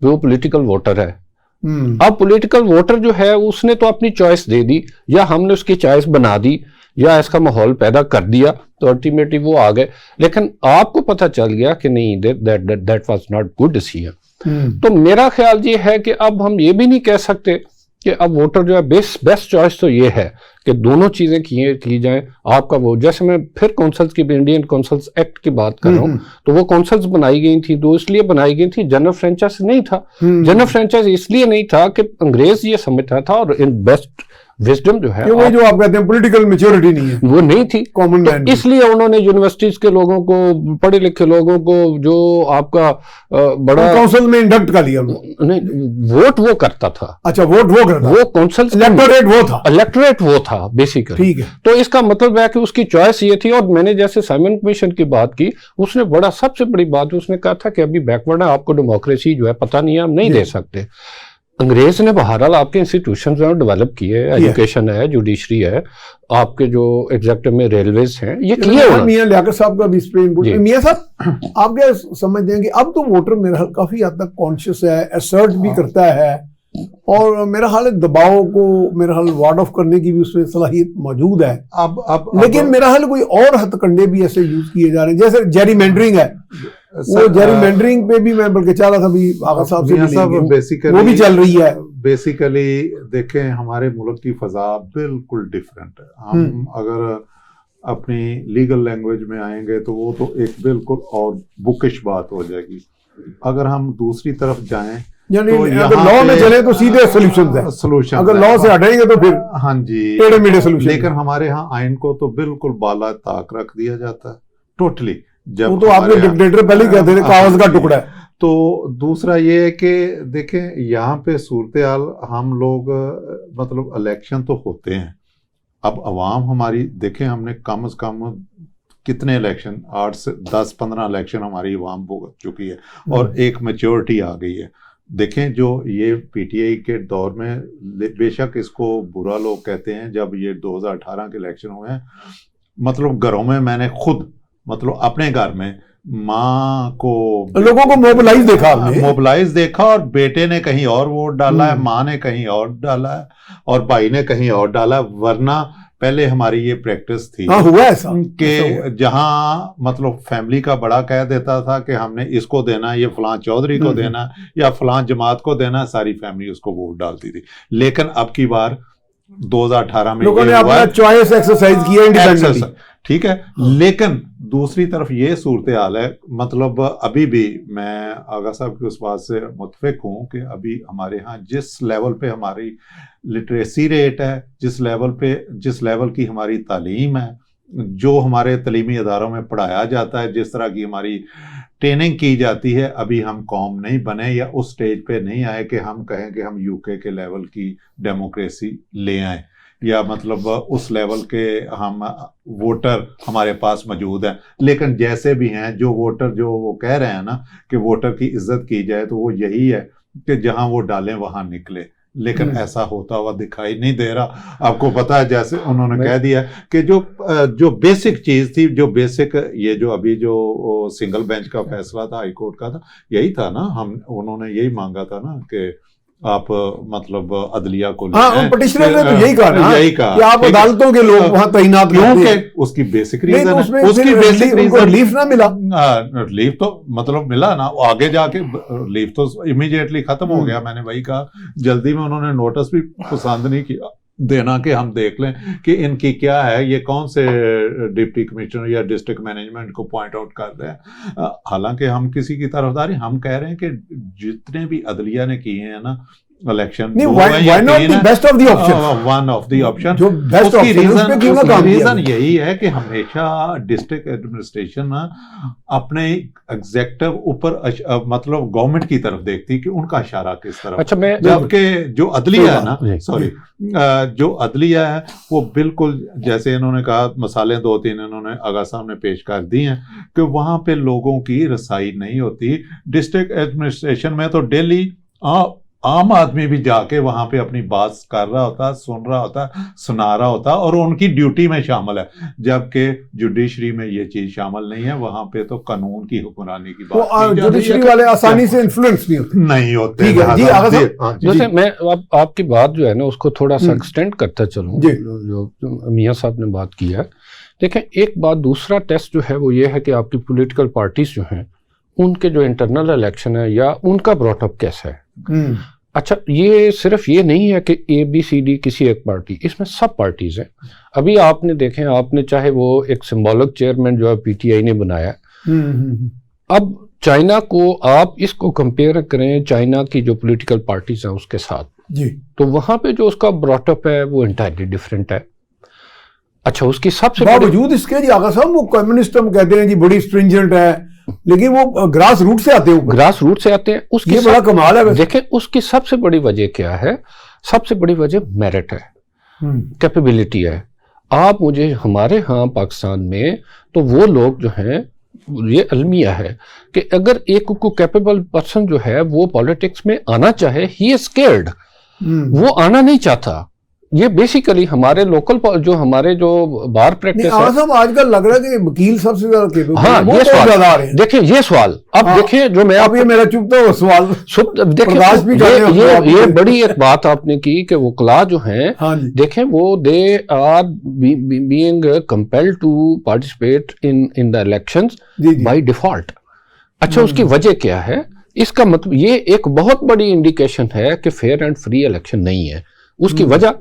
वो पॉलिटिकल वोटर है। अब पॉलिटिकल वोटर जो है उसने तो अपनी चॉइस दे दी, या हमने उसकी चॉइस बना दी, या इसका माहौल पैदा कर दिया, तो अल्टीमेटली वो आ गए। लेकिन आपको पता चल गया कि नहीं, that was not good decision. तो मेरा ख्याल ये है कि अब हम ये भी नहीं कह सकते कि अब वोटर जो है बेस्ट चॉइस तो ये है कि दोनों चीजें की जाएं। आपका वो, जैसे मैं फिर कौंसल्स की, इंडियन कौंसल्स एक्ट की बात कर रहा हूं, तो वो कौंसल्स बनाई गई थी, तो इसलिए बनाई गई थी, जनरल फ्रेंचाइज नहीं था। जनरल फ्रेंचाइज इसलिए नहीं था कि अंग्रेज ये समझता था, और इन बेस्ट विजडम जो है, वो जो आप कहते हैं पॉलिटिकल मैच्योरिटी नहीं है, वो नहीं थी कॉमन मैन। तो इसलिए उन्होंने यूनिवर्सिटीज के लोगों को, पढ़े लिखे लोगों को, जो आपका बड़ा काउंसिल में इंडक्ट कर लिया। नहीं, वोट वो करता था। अच्छा, वोट वो करता, वो काउंसिल इलेक्टोरेट वो था बेसिकली, ठीक है। तो इसका मतलब है कि उसकी चॉइस ये थी। और मैंने जैसे साइमन कमीशन की बात की, उसने बड़ा सबसे बड़ी बात उसने कहा था कि अभी बैकवर्ड है, आपको डेमोक्रेसी जो है पता नहीं है, हम नहीं दे सकते। अंग्रेज ने बहरहाल आपके इंस्टीट्यूशन डेवलप किए, एजुकेशन है, जुडिशरी है, आपके जो एग्जेक्टिव में रेलवेज हैं, ये किए। मियां लियाकत साहब का भी इस पे इनपुट। मियां साहब, आप क्या समझते हैं कि अब तो वोटर मेरा हाल काफी हद तक कॉन्शियस है, असर्ट भी करता है, और मेरा हाल दबाव को मेरा हाल वार्ड ऑफ करने की भी उसमें सलाहियत मौजूद है। लेकिन मेरा हाल कोई और हथकंडे भी ऐसे यूज किए जा रहे हैं, जैसे जेरीमेंडरिंग है, वो जेरीमेंडरिंग पे भी मैं बल्कि चाह रहा था भी आगा साहब से मिलेंगे, वो भी चल रही है। बेसिकली देखें, हमारे मुल्क की फजा बिल्कुल डिफरेंट है। हम अगर अपनी लीगल लैंग्वेज में आएंगे तो वो तो एक बिल्कुल और बुकिश बात हो जाएगी। अगर हम दूसरी तरफ जाएं, यानी अगर लॉ में चले तो सीधे सोल्यूशन, अगर लॉ से हटेंगे तो फिर हाँ जी टेढ़े मेढ़े सोल्यूशन। लेकिन हमारे यहाँ आइन को तो बिल्कुल बाला ताक रख दिया जाता है, टोटली। जब तो आपने डिक्टेटर पहले ही कहते थे कागज का टुकड़ा है। तो दूसरा ये है कि देखें, यहाँ पे सूरत हाल, हम लोग मतलब इलेक्शन तो होते हैं, अब अवाम हमारी देखें, हमने कम से कम कितने इलेक्शन, 8 से 10-15 इलेक्शन हमारी अवाम भुगत चुकी है, और एक मैच्योरिटी आ गई है। देखें, जो ये पीटीआई के दौर में, बेशक इसको बुरा लोग कहते हैं, जब ये 2018 के इलेक्शन हुए हैं, मतलब घरों में मैंने खुद, मतलब अपने घर में माँ को, लोगों को मोबिलाइज देखा, और बेटे ने कहीं और वोट डाला है, माँ ने कहीं और डाला है, और भाई ने कहीं और डाला। वरना पहले हमारी ये प्रैक्टिस थी हुआ ऐसा कि जहां मतलब फैमिली का बड़ा कह देता था कि हमने इसको देना, ये फलां चौधरी को देना या फलां जमात को देना, सारी फैमिली उसको वोट डालती थी। लेकिन अब की बार 2018 में लोगों ने अपना चॉइस एक्सरसाइज किया इंडिपेंडेंटली, ठीक है। लेकिन दूसरी तरफ ये सूरत हाल है, मतलब अभी भी मैं आगा साहब की उस बात से मुत्तफिक हूँ कि अभी हमारे यहाँ जिस लेवल पे हमारी लिटरेसी रेट है, जिस लेवल की हमारी तालीम है, जो हमारे तलीमी अदारों में पढ़ाया जाता है, जिस तरह की हमारी ट्रेनिंग की जाती है, अभी हम कौम नहीं बने या उस स्टेज पे नहीं आए कि हम कहें कि हम यूके के लेवल की डेमोक्रेसी ले आए, या मतलब उस लेवल के हम वोटर हमारे पास मौजूद हैं। लेकिन जैसे भी हैं जो वोटर, जो वो कह रहे हैं ना कि वोटर की इज्जत की जाए, तो वो यही है कि जहां वो डालें वहां निकले, लेकिन ऐसा होता हुआ दिखाई नहीं दे रहा। आपको पता है, जैसे उन्होंने कह दिया कि जो बेसिक चीज थी, जो बेसिक ये जो अभी जो सिंगल बेंच का फैसला था हाई कोर्ट का था, यही था ना, उन्होंने यही मांगा था ना कि आप मतलब अदलिया को पिटिशनर ने तो यही कहा ना, यही कहा कि आप अदालतों के लोग वहां तैनात क्योंकि उसकी बेसिक रीजन है, उसकी बेसिक रीजन रिलीफ ना मिला। रिलीफ तो मतलब मिला ना, आगे जाके रिलीफ तो इमीडिएटली खत्म हो गया। मैंने वही कहा, जल्दी में उन्होंने नोटिस भी पसंद नहीं किया देना कि हम देख लें कि इनकी क्या है, ये कौन से डिप्टी कमिश्नर या डिस्ट्रिक्ट मैनेजमेंट को पॉइंट आउट कर रहे हैं। हालांकि हम किसी की तरफदारी, हम कह रहे हैं कि जितने भी अदलिया ने किए हैं ना election, one of the option, उसकी रीजन यही है कि हमेशा डिस्ट्रिक्ट एडमिनिस्ट्रेशन अपने एग्जेक्टिव ऊपर मतलब गवर्नमेंट की तरफ देखती कि उनका इशारा किस तरफ। अच्छा, मैं जबकि जो अदलिया है ना, सॉरी, जो अदलिया है वो बिल्कुल जैसे इन्होंने कहा, मसाले 2-3 इन्होंने आगा सामने पेश कर दी हैं कि वहां पे लोगों की रसाई नहीं होती। डिस्ट्रिक्ट एडमिनिस्ट्रेशन में तो डेली आम आदमी भी जाके वहां पे अपनी बात कर रहा होता, सुन रहा होता, सुना रहा होता, और उनकी ड्यूटी में शामिल है। जबकि जुडिशरी में ये चीज शामिल नहीं है, वहां पे तो कानून की हुक्मरानी की बात, जुडिशरी वाले आसानी से इन्फ्लुएंस नहीं होते। जैसे मैं आपकी बात जो है ना उसको थोड़ा सा एक्सटेंड करता चलूं, जो मियां साहब ने बात की है। देखें, एक बात, दूसरा टेस्ट जो है वो ये है कि आपकी पॉलिटिकल पार्टीज जो हैं उनके जो इंटरनल इलेक्शन है या उनका ब्रॉटअप कैसा है। अच्छा, ये सिर्फ ये नहीं है कि ABCD किसी एक पार्टी, इसमें सब पार्टीज हैं। अभी आपने देखें, आपने चाहे वो एक सिंबॉलिक चेयरमैन जो है PTI ने बनाया, अब चाइना को आप इसको कंपेयर करें चाइना की जो पॉलिटिकल पार्टीज हैं उसके साथ जी, तो वहां पे जो उसका ब्रॉटअप है वो इंटायरली डिफरेंट है। अच्छा, उसकी सबसे बावजूद इसके जी आगा साहब वो कम्युनिस्ट हम कहते हैं जी बड़ी स्ट्रिंजेंट है, लेकिन वो ग्रास रूट से आते हैं, ग्रास रूट से आते हैं। उसकी बड़ा कमाल है। देखें, उसकी सबसे बड़ी वजह क्या है? सबसे बड़ी वजह मेरिट है, कैपेबिलिटी है। आप मुझे हमारे यहाँ पाकिस्तान में तो वो लोग जो हैं, ये अलमिया है कि अगर एक को कैपेबल पर्सन जो है वो पॉलिटिक्स में आना चाहे, ही इज स्केर्ड, वो आना नहीं चाहता। ये बेसिकली हमारे लोकल जो हमारे जो बार प्रैक्टिस है, आजकल लग रहा है कि वकील सबसे ज्यादा। हाँ, ये सवाल, देखिए ये सवाल, अब देखिए जो मैं अब ये मेरा चुप तो सवाल देखिए, ये बड़ी एक बात आपने की कि वकला जो हैं, देखें वो they are being compelled to participate in the elections by default. अच्छा, उसकी वजह क्या है? इसका मतलब ये एक बहुत बड़ी इंडिकेशन है कि फेयर एंड फ्री इलेक्शन नहीं है। उसकी वजह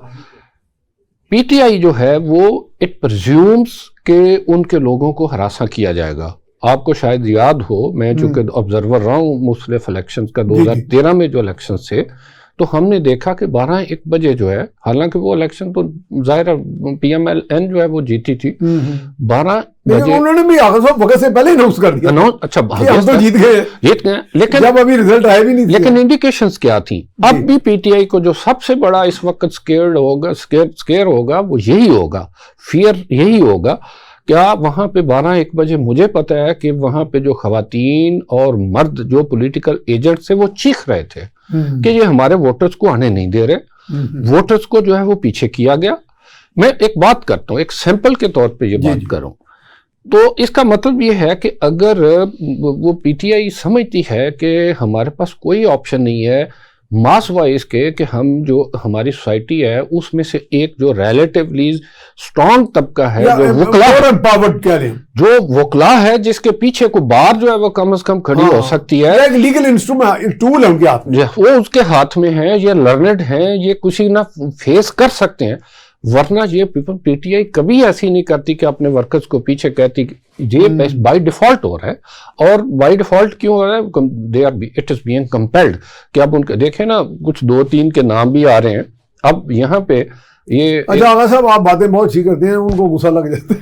PTI जो है वो इट प्रिज्यूम्स के उनके लोगों को हरासा किया जाएगा। आपको शायद याद हो, मैं चूंकि ऑब्जर्वर रहा हूँ मुख्तलिफ इलेक्शंस का, 2013 में जो इलेक्शन थे तो हमने देखा कि 12-1 बजे जो है, हालांकि वो इलेक्शन तो जाहिर PMLN जो है वो जीती थी, 12 बजे उन्होंने भी वक्त से पहले अनाउंस कर दिया। अच्छा, हम तो जीत गए, लेकिन जब अभी रिजल्ट आया भी नहीं, लेकिन इंडिकेशंस क्या थी? अब भी PTI को जो सबसे बड़ा इस वक्त स्केयर होगा वो यही होगा, फियर यही होगा। क्या वहां पे 12-1 बजे मुझे पता है कि वहां पे जो खवातीन और मर्द जो पॉलिटिकल एजेंट थे वो चीख रहे थे कि ये हमारे वोटर्स को आने नहीं दे रहे, वोटर्स को जो है वो पीछे किया गया। मैं एक बात करता हूं, एक सैंपल के तौर पे ये बात करूं तो इसका मतलब ये है कि अगर वो PTI समझती है कि हमारे पास कोई ऑप्शन नहीं है मास वाइज के, कि हम जो हमारी सोसाइटी है उसमें से एक जो रिलेटिवली स्ट्रॉन्ग तबका है, जो वकला है, जिसके पीछे को बार जो है वो कम से कम खड़ी हो सकती है, एक लीगल इंस्ट्रूमेंट टूल है उनके हाथ में, वो उसके हाथ में है, ये लर्नेड हैं, ये किसी ना फेस कर सकते हैं। वरना ये पीपल पीटीआई कभी ऐसी नहीं करती कि अपने वर्कर्स को पीछे कहती कि ये बाय डिफॉल्ट हो रहा है। और बाय डिफॉल्ट क्यों हो रहा है? They are it is being compelled कि अब उनके देखें ना, कुछ 2-3 के नाम भी आ रहे हैं अब यहाँ पे। ये अच्छा आगा साहब, आप बातें बहुत अच्छी करते हैं, उनको गुस्सा लग जाता है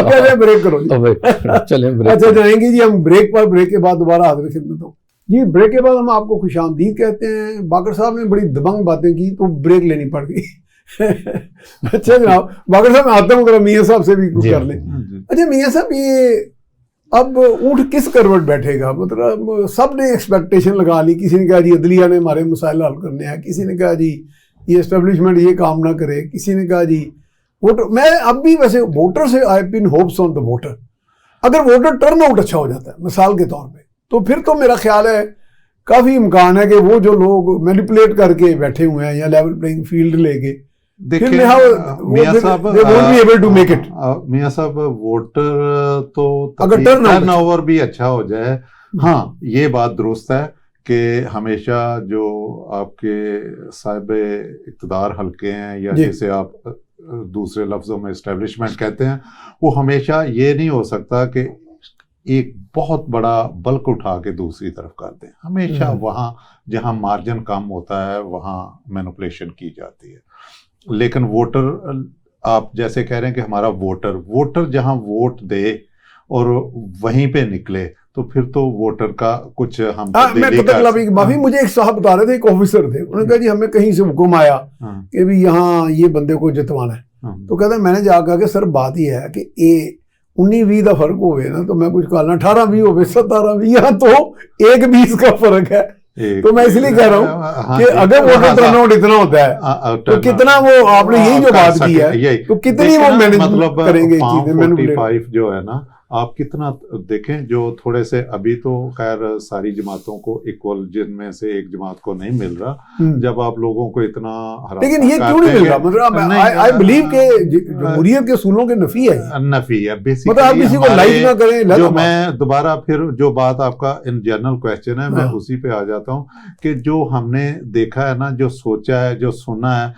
कहते हैं ब्रेक करो जी। चले ब्रेक। अच्छा जाएंगे जी हम ब्रेक पर, ब्रेक के बाद दोबारा हाजिर खिदमत हो जी। ब्रेक के बाद हम आपको खुशामदीद कहते हैं। बाकर साहब ने बड़ी दबंग बातें की तो ब्रेक लेनी पड़ गई अच्छा जनाब, बाकर साहब मैं आता हूँ, जरा मियाँ साहब से भी कुछ कर लें। अच्छा मियाँ साहब, ये अब ऊँट किस करवट बैठेगा? मतलब सब ने एक्सपेक्टेशन लगा ली, किसी ने कहा जी अदलिया ने हमारे मसाइल हल करने हैं, किसी ने कहा जी ये एस्टेब्लिशमेंट ये काम ना करे, किसी ने कहा जी वोटर। मैं अब भी वैसे वोटर से I pin hopes on the voter. अगर वोटर टर्नआउट अच्छा हो जाता है मिसाल के तौर पे, तो फिर तो मेरा ख्याल है काफी इम्कान है कि वो जो लोग मैनिपुलेट करके बैठे हुए हैं या लेवल प्लेइंग फील्ड लेके, देखिए मियां साहब, मियां साहब वोटर तो अगर टर्न ओवर भी अच्छा हो जाए, हाँ ये बात दुरुस्त है कि हमेशा जो आपके साहिब इक़्तिदार हल्के हैं या जैसे आप दूसरे लफ्जों में एस्टेब्लिशमेंट कहते हैं, वो हमेशा ये नहीं हो सकता कि एक बहुत बड़ा बल्क उठा के दूसरी तरफ कर दें। हमेशा वहाँ जहाँ मार्जिन कम होता है वहाँ मैनिपुलेशन की जाती है। लेकिन वोटर, आप जैसे कह रहे हैं कि हमारा वोटर जहाँ वोट दे और वहीं पे निकले, तो फिर तो वोटर का कुछ हम मैं माफी, मुझे एक साहब बता रहे थे, एक ऑफिसर थे, उन्होंने कहा जी हमें कहीं से हुक्म आया कि भी यहाँ ये बंदे को जितवाना है। तो कहता मैंने जाकर कहा कि सर बात ये है कि ये 19-20 का फर्क हो ना, तो मैं कुछ कहना 18-20 हो 17-20, यहाँ तो 1-20 का फर्क है। तो मैं इसलिए कह रहा हूँ कि अगर वोटर टर्नआउट इतना होता है तो कितना वो आपने यही जो बात की है, तो कितनी वो मैनेज करेंगे चीजें जो है ना, आप कितना देखें, जो थोड़े से अभी तो खैर सारी जमातों को इक्वल, जिनमें से एक जमात को नहीं मिल रहा, जब आप लोगों को इतना लेकिन ये क्यों नहीं मिल रहा? मतलब आई बिलीव के जमहूरियत के असूलों के नफी है बेसिकली, मतलब आप किसी को लाइक ना करें। जो मैं दोबारा फिर जो बात आपका इन जनरल क्वेश्चन है, मैं उसी पे आ जाता हूँ कि जो हमने देखा है ना, जो सोचा है, जो सुना है,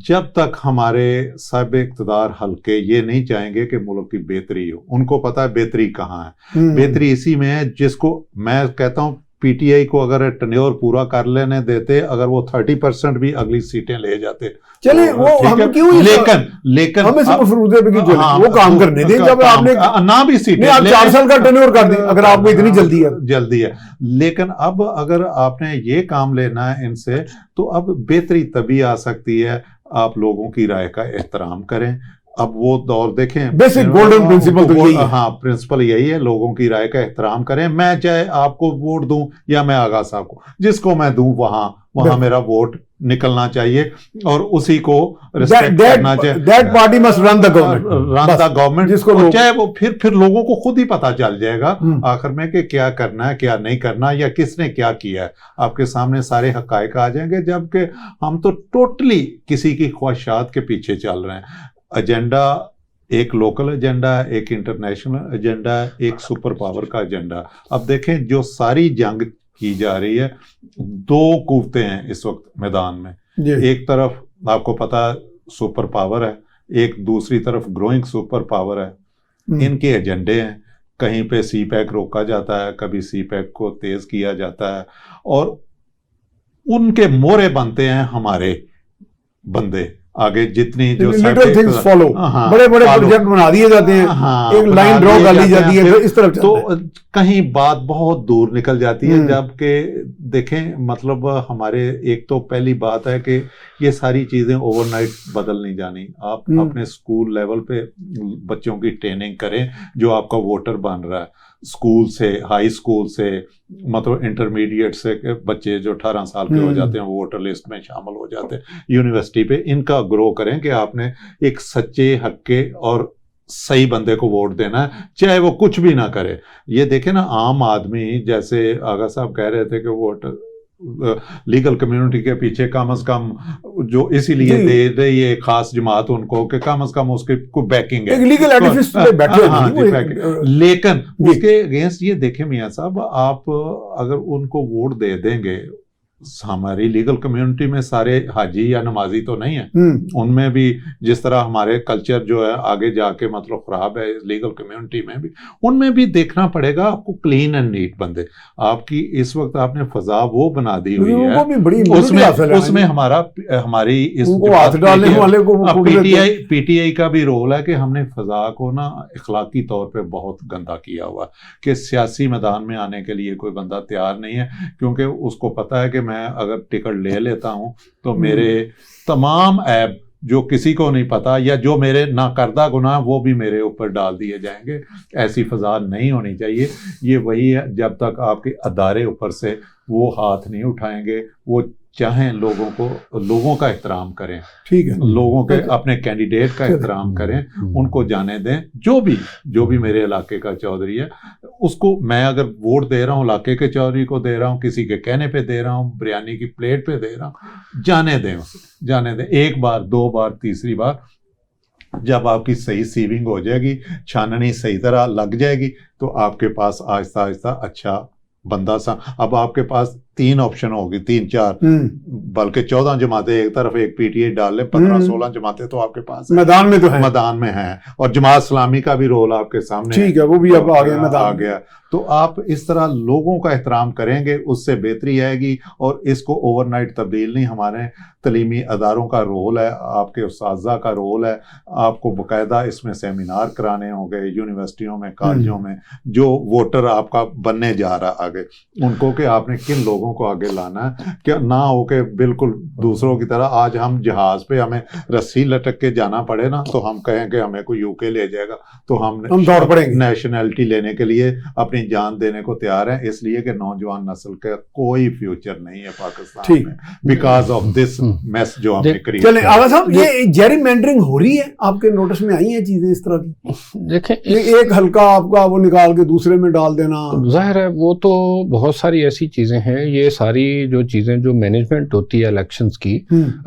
जब तक हमारे साहिब इक़्तिदार हल्के ये नहीं चाहेंगे कि मुल्क की बेहतरी हो, उनको पता है बेहतरी कहाँ है। बेहतरी इसी में है जिसको मैं कहता हूँ पीटीआई को अगर टेन्योर पूरा कर लेने देते, अगर वो 30% भी अगली सीटें ले जाते, चले वो हम क्यों, लेकिन हमें वो काम करने दें। जब आपने ना भी सीटें, आप 4 साल का टेन्योर कर दें अगर आपको इतनी जल्दी है। लेकिन अब अगर आपने ये काम लेना है इनसे, तो अब बेहतरी तभी आ सकती है आप लोगों की राय का एहतराम करें। अब वो दौर देखें, बेसिक गोल्डन प्रिंसिपल तो यही है। हाँ, प्रिंसिपल यही है, लोगों की राय का एहतराम करें। मैं चाहे आपको वोट दूं या मैं आगा साहब को, जिसको मैं दूं वहां मेरा वोट निकलना चाहिए और उसी को रिस्पेक्ट करना चाहिए। That party must run the government, जिसको चाहे वो फिर लोगों को खुद ही पता चल जाएगा आखिर में कि क्या करना है, क्या नहीं करना, या किसने क्या किया है। आपके सामने सारे हकायक आ जाएंगे, जबकि हम तो टोटली किसी की ख्वाहिशात के पीछे चल रहे हैं। एजेंडा एक लोकल एजेंडा है, एक इंटरनेशनल एजेंडा है, एक सुपर पावर का एजेंडा। अब देखें जो सारी जंग की जा रही है, 2 कुव्वतें हैं इस वक्त मैदान में। एक तरफ आपको पता है सुपर पावर है, एक दूसरी तरफ ग्रोइंग सुपर पावर है। इनके एजेंडे हैं, कहीं पे सी पैक रोका जाता है, कभी सी पैक को तेज किया जाता है, और उनके मोहरे बनते हैं हमारे बंदे। आगे जितनी जो फॉलो, बड़े बड़े प्रोजेक्ट बना दिए जाते हैं, एक लाइन ड्रॉ कर ली जाती है, इस तरफ तो कहीं बात बहुत दूर निकल जाती है। जबकि देखें मतलब हमारे एक तो पहली बात है कि ये सारी चीजें ओवरनाइट बदल नहीं जानी। आप अपने स्कूल लेवल पे बच्चों की ट्रेनिंग करें जो आपका वोटर बन रहा है, स्कूल से, हाई स्कूल से, मतलब इंटरमीडिएट से बच्चे जो 18 साल के हो जाते हैं वोटर लिस्ट में शामिल हो जाते हैं, यूनिवर्सिटी पे इनका ग्रो करें कि आपने एक सच्चे हक्के और सही बंदे को वोट देना है, चाहे वो कुछ भी ना करे। ये देखे ना, आम आदमी, जैसे आगा साहब कह रहे थे कि वोट लीगल कम्युनिटी के पीछे कम से कम जो इसीलिए दे दे ये खास जमात उनको कि कम से कम उसके को बैकिंग है, लीगल एडिफिस पे बैठे। लेकिन उसके अगेंस्ट ये देखें मियां साहब, आप अगर उनको वोट दे देंगे हमारी लीगल कम्युनिटी में सारे हाजी या नमाजी तो नहीं है, हम्म। उनमें भी जिस तरह हमारे कल्चर जो है आगे जाके मतलब खराब है लीगल कम्युनिटी में भी, उनमें भी देखना पड़ेगा आपको क्लीन एंड नीट बंदे। आपकी इस वक्त आपने फजा वो बना दी हुई है, उनको भी बड़ी immunity हासिल है। उसमें हमारी इस उनको हाथ डालने वाले को पीटीआई का भी रोल है कि हमने फजा को ना इखलाकी तौर पे बहुत गंदा किया हुआ कि सियासी मैदान में आने के लिए कोई बंदा तैयार नहीं है, क्योंकि उसको पता है कि मैं अगर टिकट ले लेता हूं तो मेरे तमाम ऐब जो किसी को नहीं पता या जो मेरे नाकर्दा गुनाह वो भी मेरे ऊपर डाल दिए जाएंगे। ऐसी फजा नहीं होनी चाहिए। ये वही है, जब तक आपके अदारे ऊपर से वो हाथ नहीं उठाएंगे, वो चाहें लोगों का एहतराम करें, ठीक है, लोगों के अपने कैंडिडेट का एहतराम करें, उनको जाने दें। जो भी मेरे इलाके का चौधरी है उसको मैं अगर वोट दे रहा हूँ, इलाके के चौधरी को दे रहा हूँ, किसी के कहने पे दे रहा हूँ, बिरयानी की प्लेट पे दे रहा हूँ, जाने दें उसे, जाने दें। एक बार, दो बार, तीसरी बार जब आपकी सही सीविंग हो जाएगी, छाननी सही तरह लग जाएगी, तो आपके पास आहिस्ता आहिस्ता अच्छा बंदा सा, अब आपके पास 3 ऑप्शन होगी, 3-4 बल्कि 14 जमातें एक तरफ, एक पीटीआई डाल ले, 15-16 जमातें तो आपके पास मैदान में तो है, मैदान में है, और जमात इस्लामी का भी रोल आपके सामने, ठीक है, वो भी अब आ गया मैदान, आ गया। तो आप इस तरह लोगों का एहतराम करेंगे, उससे बेहतरी आएगी। और इसको ओवरनाइट तब्दील नहीं, हमारे तलीमी अदारों का रोल है, आपके उस्ताज़ा का रोल है, आपको बाकायदा इसमें सेमिनार कराने होंगे यूनिवर्सिटियों में, कॉलेजों में, जो वोटर आपका बनने जा रहा आगे, उनको कि आपने किन लोगों को आगे लाना है, क्या ना हो के बिल्कुल दूसरों की तरह आज हम जहाज पे हमें रस्सी लटक के जाना पड़े ना, तो हम कहें कि हमें कोई यूके ले जाएगा, तो हम दौड़ पड़ेंगे। नेशनैलिटी लेने के लिए अपनी जान देने को तैयार हैं, इसलिए कि नौजवान नस्ल का कोई फ्यूचर नहीं है पाकिस्तान में, बिकॉज ऑफ दिस मैस जो हमने क्रिएट। चलें आगा साहब, ये जेरीमैंडरिंग हो रही है, आपके नोटिस में आई हैं चीजें इस तरह की? देखें, एक हल्का आपका वो निकाल के दूसरे में डाल देना, जाहिर है वो तो बहुत सारी ऐसी चीजें हैं, ये सारी जो चीजें जो मैनेजमेंट होती है इलेक्शंस की,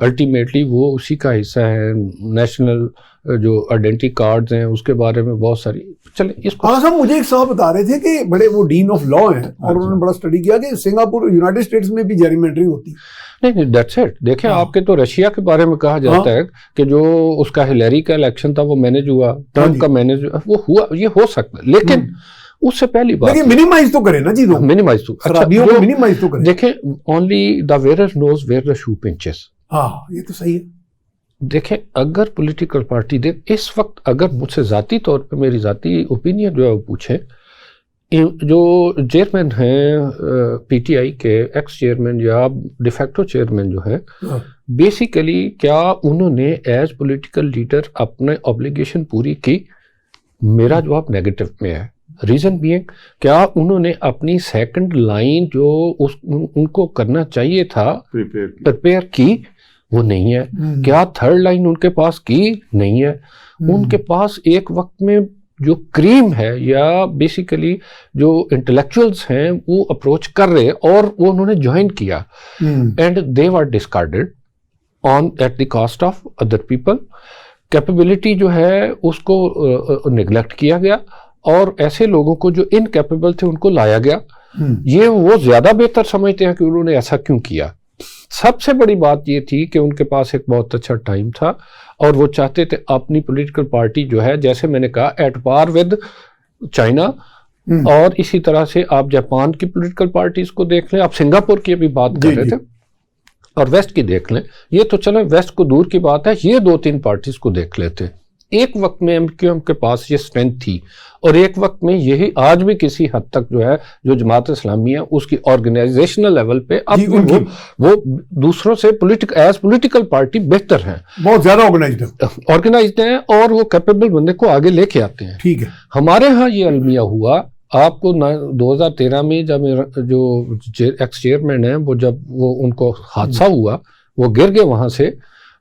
अल्टीमेटली वो उसी का हिस्सा है। नेशनल जो आइडेंटिटी कार्ड्स हैं उसके बारे में बहुत सारी, चले इसको। हाँ साहब, मुझे एक साहब बता रहे थे कि बड़े वो डीन ऑफ लॉ हैं और उन्होंने बड़ा स्टडी किया कि सिंगापुर, यूनाइटेड स्टेट्स में भी जेरीमैंडरिंग होती है। नहीं, दैट्स इट। देखें, आपके तो रशिया के बारे में कहा जाता है कि जो उसका हिलरी का इलेक्शन था वो मैनेज हुआ, ट्रम्प का मैनेज वो हुआ, ये हो सकता है, लेकिन उससे पहली बात, लेकिन मिनिमाइज तो करें ना चीजों, मिनिमाइज तो, खराबियों को मिनिमाइज तो करें। देखें, only the wearer knows where the shoe pinches. हाँ, ये तो सही है। देखें, अगर पॉलिटिकल पार्टी इस वक्त अगर मुझसे जाती तौर पे मेरी जाती ओपिनियन जो है वो पूछे, जो चेयरमैन हैं पीटीआई के, एक्स चेयरमैन या डिफेक्टो चेयरमैन जो है, बेसिकली क्या उन्होंने एज पॉलिटिकल लीडर अपने ऑब्लिगेशन पूरी की? मेरा जवाब नेगेटिव में है। रीजन भी है, क्या उन्होंने अपनी सेकंड लाइन जो उनको करना चाहिए था प्रिपेयर की? वो नहीं है। क्या थर्ड लाइन उनके पास की? नहीं है। उनके पास एक वक्त में जो क्रीम है या बेसिकली जो इंटेलेक्चुअल्स हैं वो अप्रोच कर रहे और वो उन्होंने ज्वाइन किया, and they were discarded on at the cost of other people. Capability जो है उसको निगलेक्ट किया गया और ऐसे लोगों को जो इनकैपेबल थे उनको लाया गया। ये वो ज्यादा बेहतर समझते हैं कि उन्होंने ऐसा क्यों किया। सबसे बड़ी बात ये थी कि उनके पास एक बहुत अच्छा टाइम था और वो चाहते थे अपनी पॉलिटिकल पार्टी जो है, जैसे मैंने कहा, एट पार विद चाइना, और इसी तरह से आप जापान की पॉलिटिकल पार्टीज को देख लें, आप सिंगापुर की भी बात कर रहे थे, और वेस्ट की देख लें। ये तो चलो वेस्ट को दूर की बात है, ये 2-3 पार्टीज को देख लेते। एक वक्त में एमक्यूएम के पास ये स्ट्रेंथ थी और एक वक्त में यही आज भी किसी हद तक जो है जो जमात इस्लामी है उसकी ऑर्गेनाइजेशनल लेवल पे अब वो दूसरों से पॉलिटिकल पार्टी बेहतर है, बहुत ज्यादा ऑर्गेनाइज्ड है और वो कैपेबल बंदे को आगे लेके आते हैं। ठीक है, हमारे यहाँ ये अलमिया हुआ आपको 2013 में जब जो एक्स चेयरमैन है वो उनको हादसा हुआ, वो गिर गए वहां से,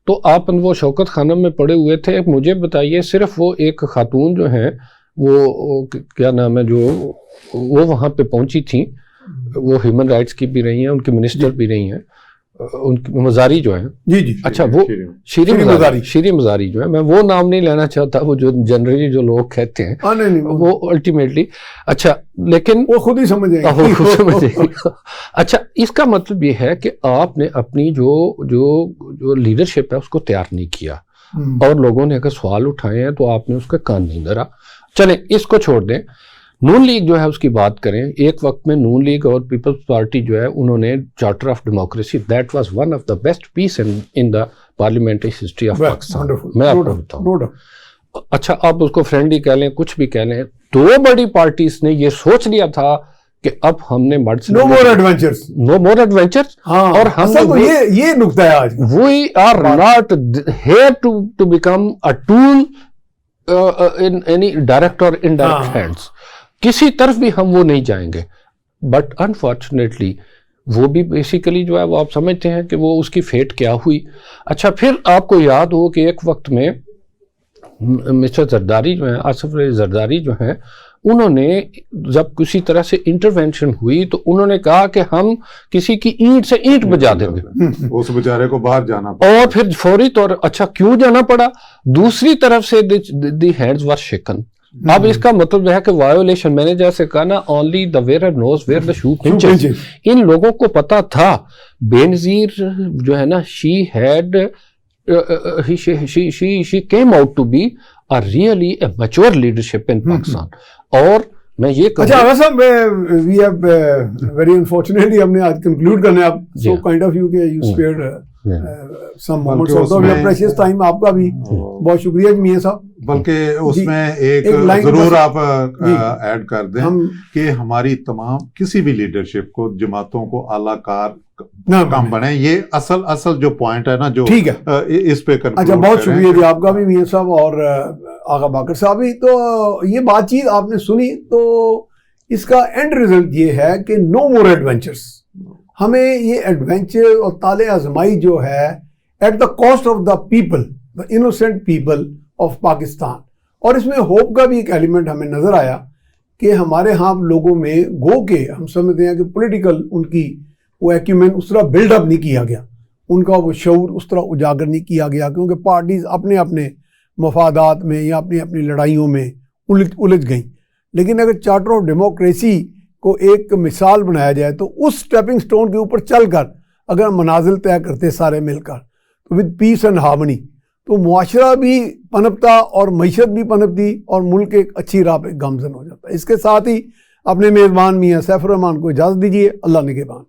तो आप वो शौकत खानम में पड़े हुए थे। मुझे बताइए, सिर्फ वो एक खातून जो है वो क्या नाम है जो वो वहाँ पे पहुंची थी, वो ह्यूमन राइट्स की भी रही हैं, उनकी मिनिस्टर भी रही हैं, उनकी मजारी जो है, जी जी, अच्छा वो शीरी मजारी जो है, मैं वो नाम नहीं लेना चाहता, वो जो जनरली जो लोग कहते हैं नहीं, वो अल्टीमेटली, अच्छा लेकिन वो खुद ही समझेंगे। अच्छा, इसका मतलब ये है कि आपने अपनी जो लीडरशिप है उसको तैयार नहीं किया, और लोगों ने अगर सवाल उठाए हैं तो आपने उसका कान नहीं धरा। चलें इसको छोड़ दें, नून लीग जो है उसकी बात करें। एक वक्त में नून लीग और पीपल्स पार्टी जो है उन्होंने charter of democracy, that was one of the best piece in the parliamentary history of Pakistan, मैं आपको बताऊं। अच्छा, आप उसको फ्रेंडली कह लें, कुछ भी कह लें, दो बड़ी पार्टीज ने ये सोच लिया था कि अब हमने नो मोर एडवेंचर्स, और हम तो ये नुकता है आज, we are not here to become a tool in any direct और इनडायरेक्ट हैंड्स, किसी तरफ भी हम वो नहीं जाएंगे। बट अनफॉर्चुनेटली वो भी बेसिकली जो है वो आप समझते हैं कि वो उसकी फेट क्या हुई। अच्छा, फिर आपको याद हो कि एक वक्त में मिस्टर जरदारी जो है, आसिफ अली जरदारी जो है, उन्होंने जब किसी तरह से इंटरवेंशन हुई तो उन्होंने कहा कि हम किसी की ईंट से ईंट बजा देंगे, उस बेचारे को बाहर जाना पड़ा, और फिर फौरी तौर, अच्छा क्यों जाना पड़ा, दूसरी तरफ से द हैंड्स वर शेकन। अब इसका मतलब है कि वायोलेशन, मैंने जैसे कहा ना, only the wearer knows where the shoe pinches. इन लोगों को पता था बेनजीर जो है ना, she had she came out to be a really a mature leadership in Pakistan। और मैं ये अच्छा, वैसा we have very unfortunately हमने आज कंक्लूड करने, आप so kind of you कि you spared some moments of your precious time, आपका भी बहुत शुक्रिया मियां साहब। बल्कि उसमें एक जरूर आप ऐड कर दें कि हमारी तमाम किसी भी लीडरशिप को, जमातों को आलाकार काम बने, ये असल जो पॉइंट है ना, जो ठीक है इस पे कर। अच्छा, बहुत शुक्रिया जी आपका भी मियां साहब, और आगा बाकर साहब भी। तो ये बातचीत आपने सुनी, तो इसका एंड रिजल्ट ये है कि नो मोर एडवेंचर्स। हमें ये एडवेंचर और ताले आजमाई जो है at the cost of the people, the innocent people of Pakistan. और इसमें होप का भी एक एलिमेंट हमें नजर आया कि हमारे यहाँ लोगों में गो के हम समझते हैं कि पॉलिटिकल उनकी वो एक्यूमेंट उस तरह बिल्डअप नहीं किया गया, उनका वो शऊर उस तरह उजागर नहीं किया गया, क्योंकि पार्टीज अपने अपने मफादात में या अपनी अपनी लड़ाइयों में उलझ गई। लेकिन अगर चार्टर ऑफ डेमोक्रेसी को एक मिसाल बनाया जाए, तो उस स्टेपिंग स्टोन के ऊपर चलकर अगर मनाजिल तय करते सारे मिलकर, तो विद पीस एंड हार्मनी, तो मुआशरा भी पनपता और मईशत भी पनपती और मुल्क एक अच्छी राह पे गामजन हो जाता है। इसके साथ ही अपने मेज़बान मियां सैफुर रहमान को इजाज़त दीजिए। अल्लाह निगहबान।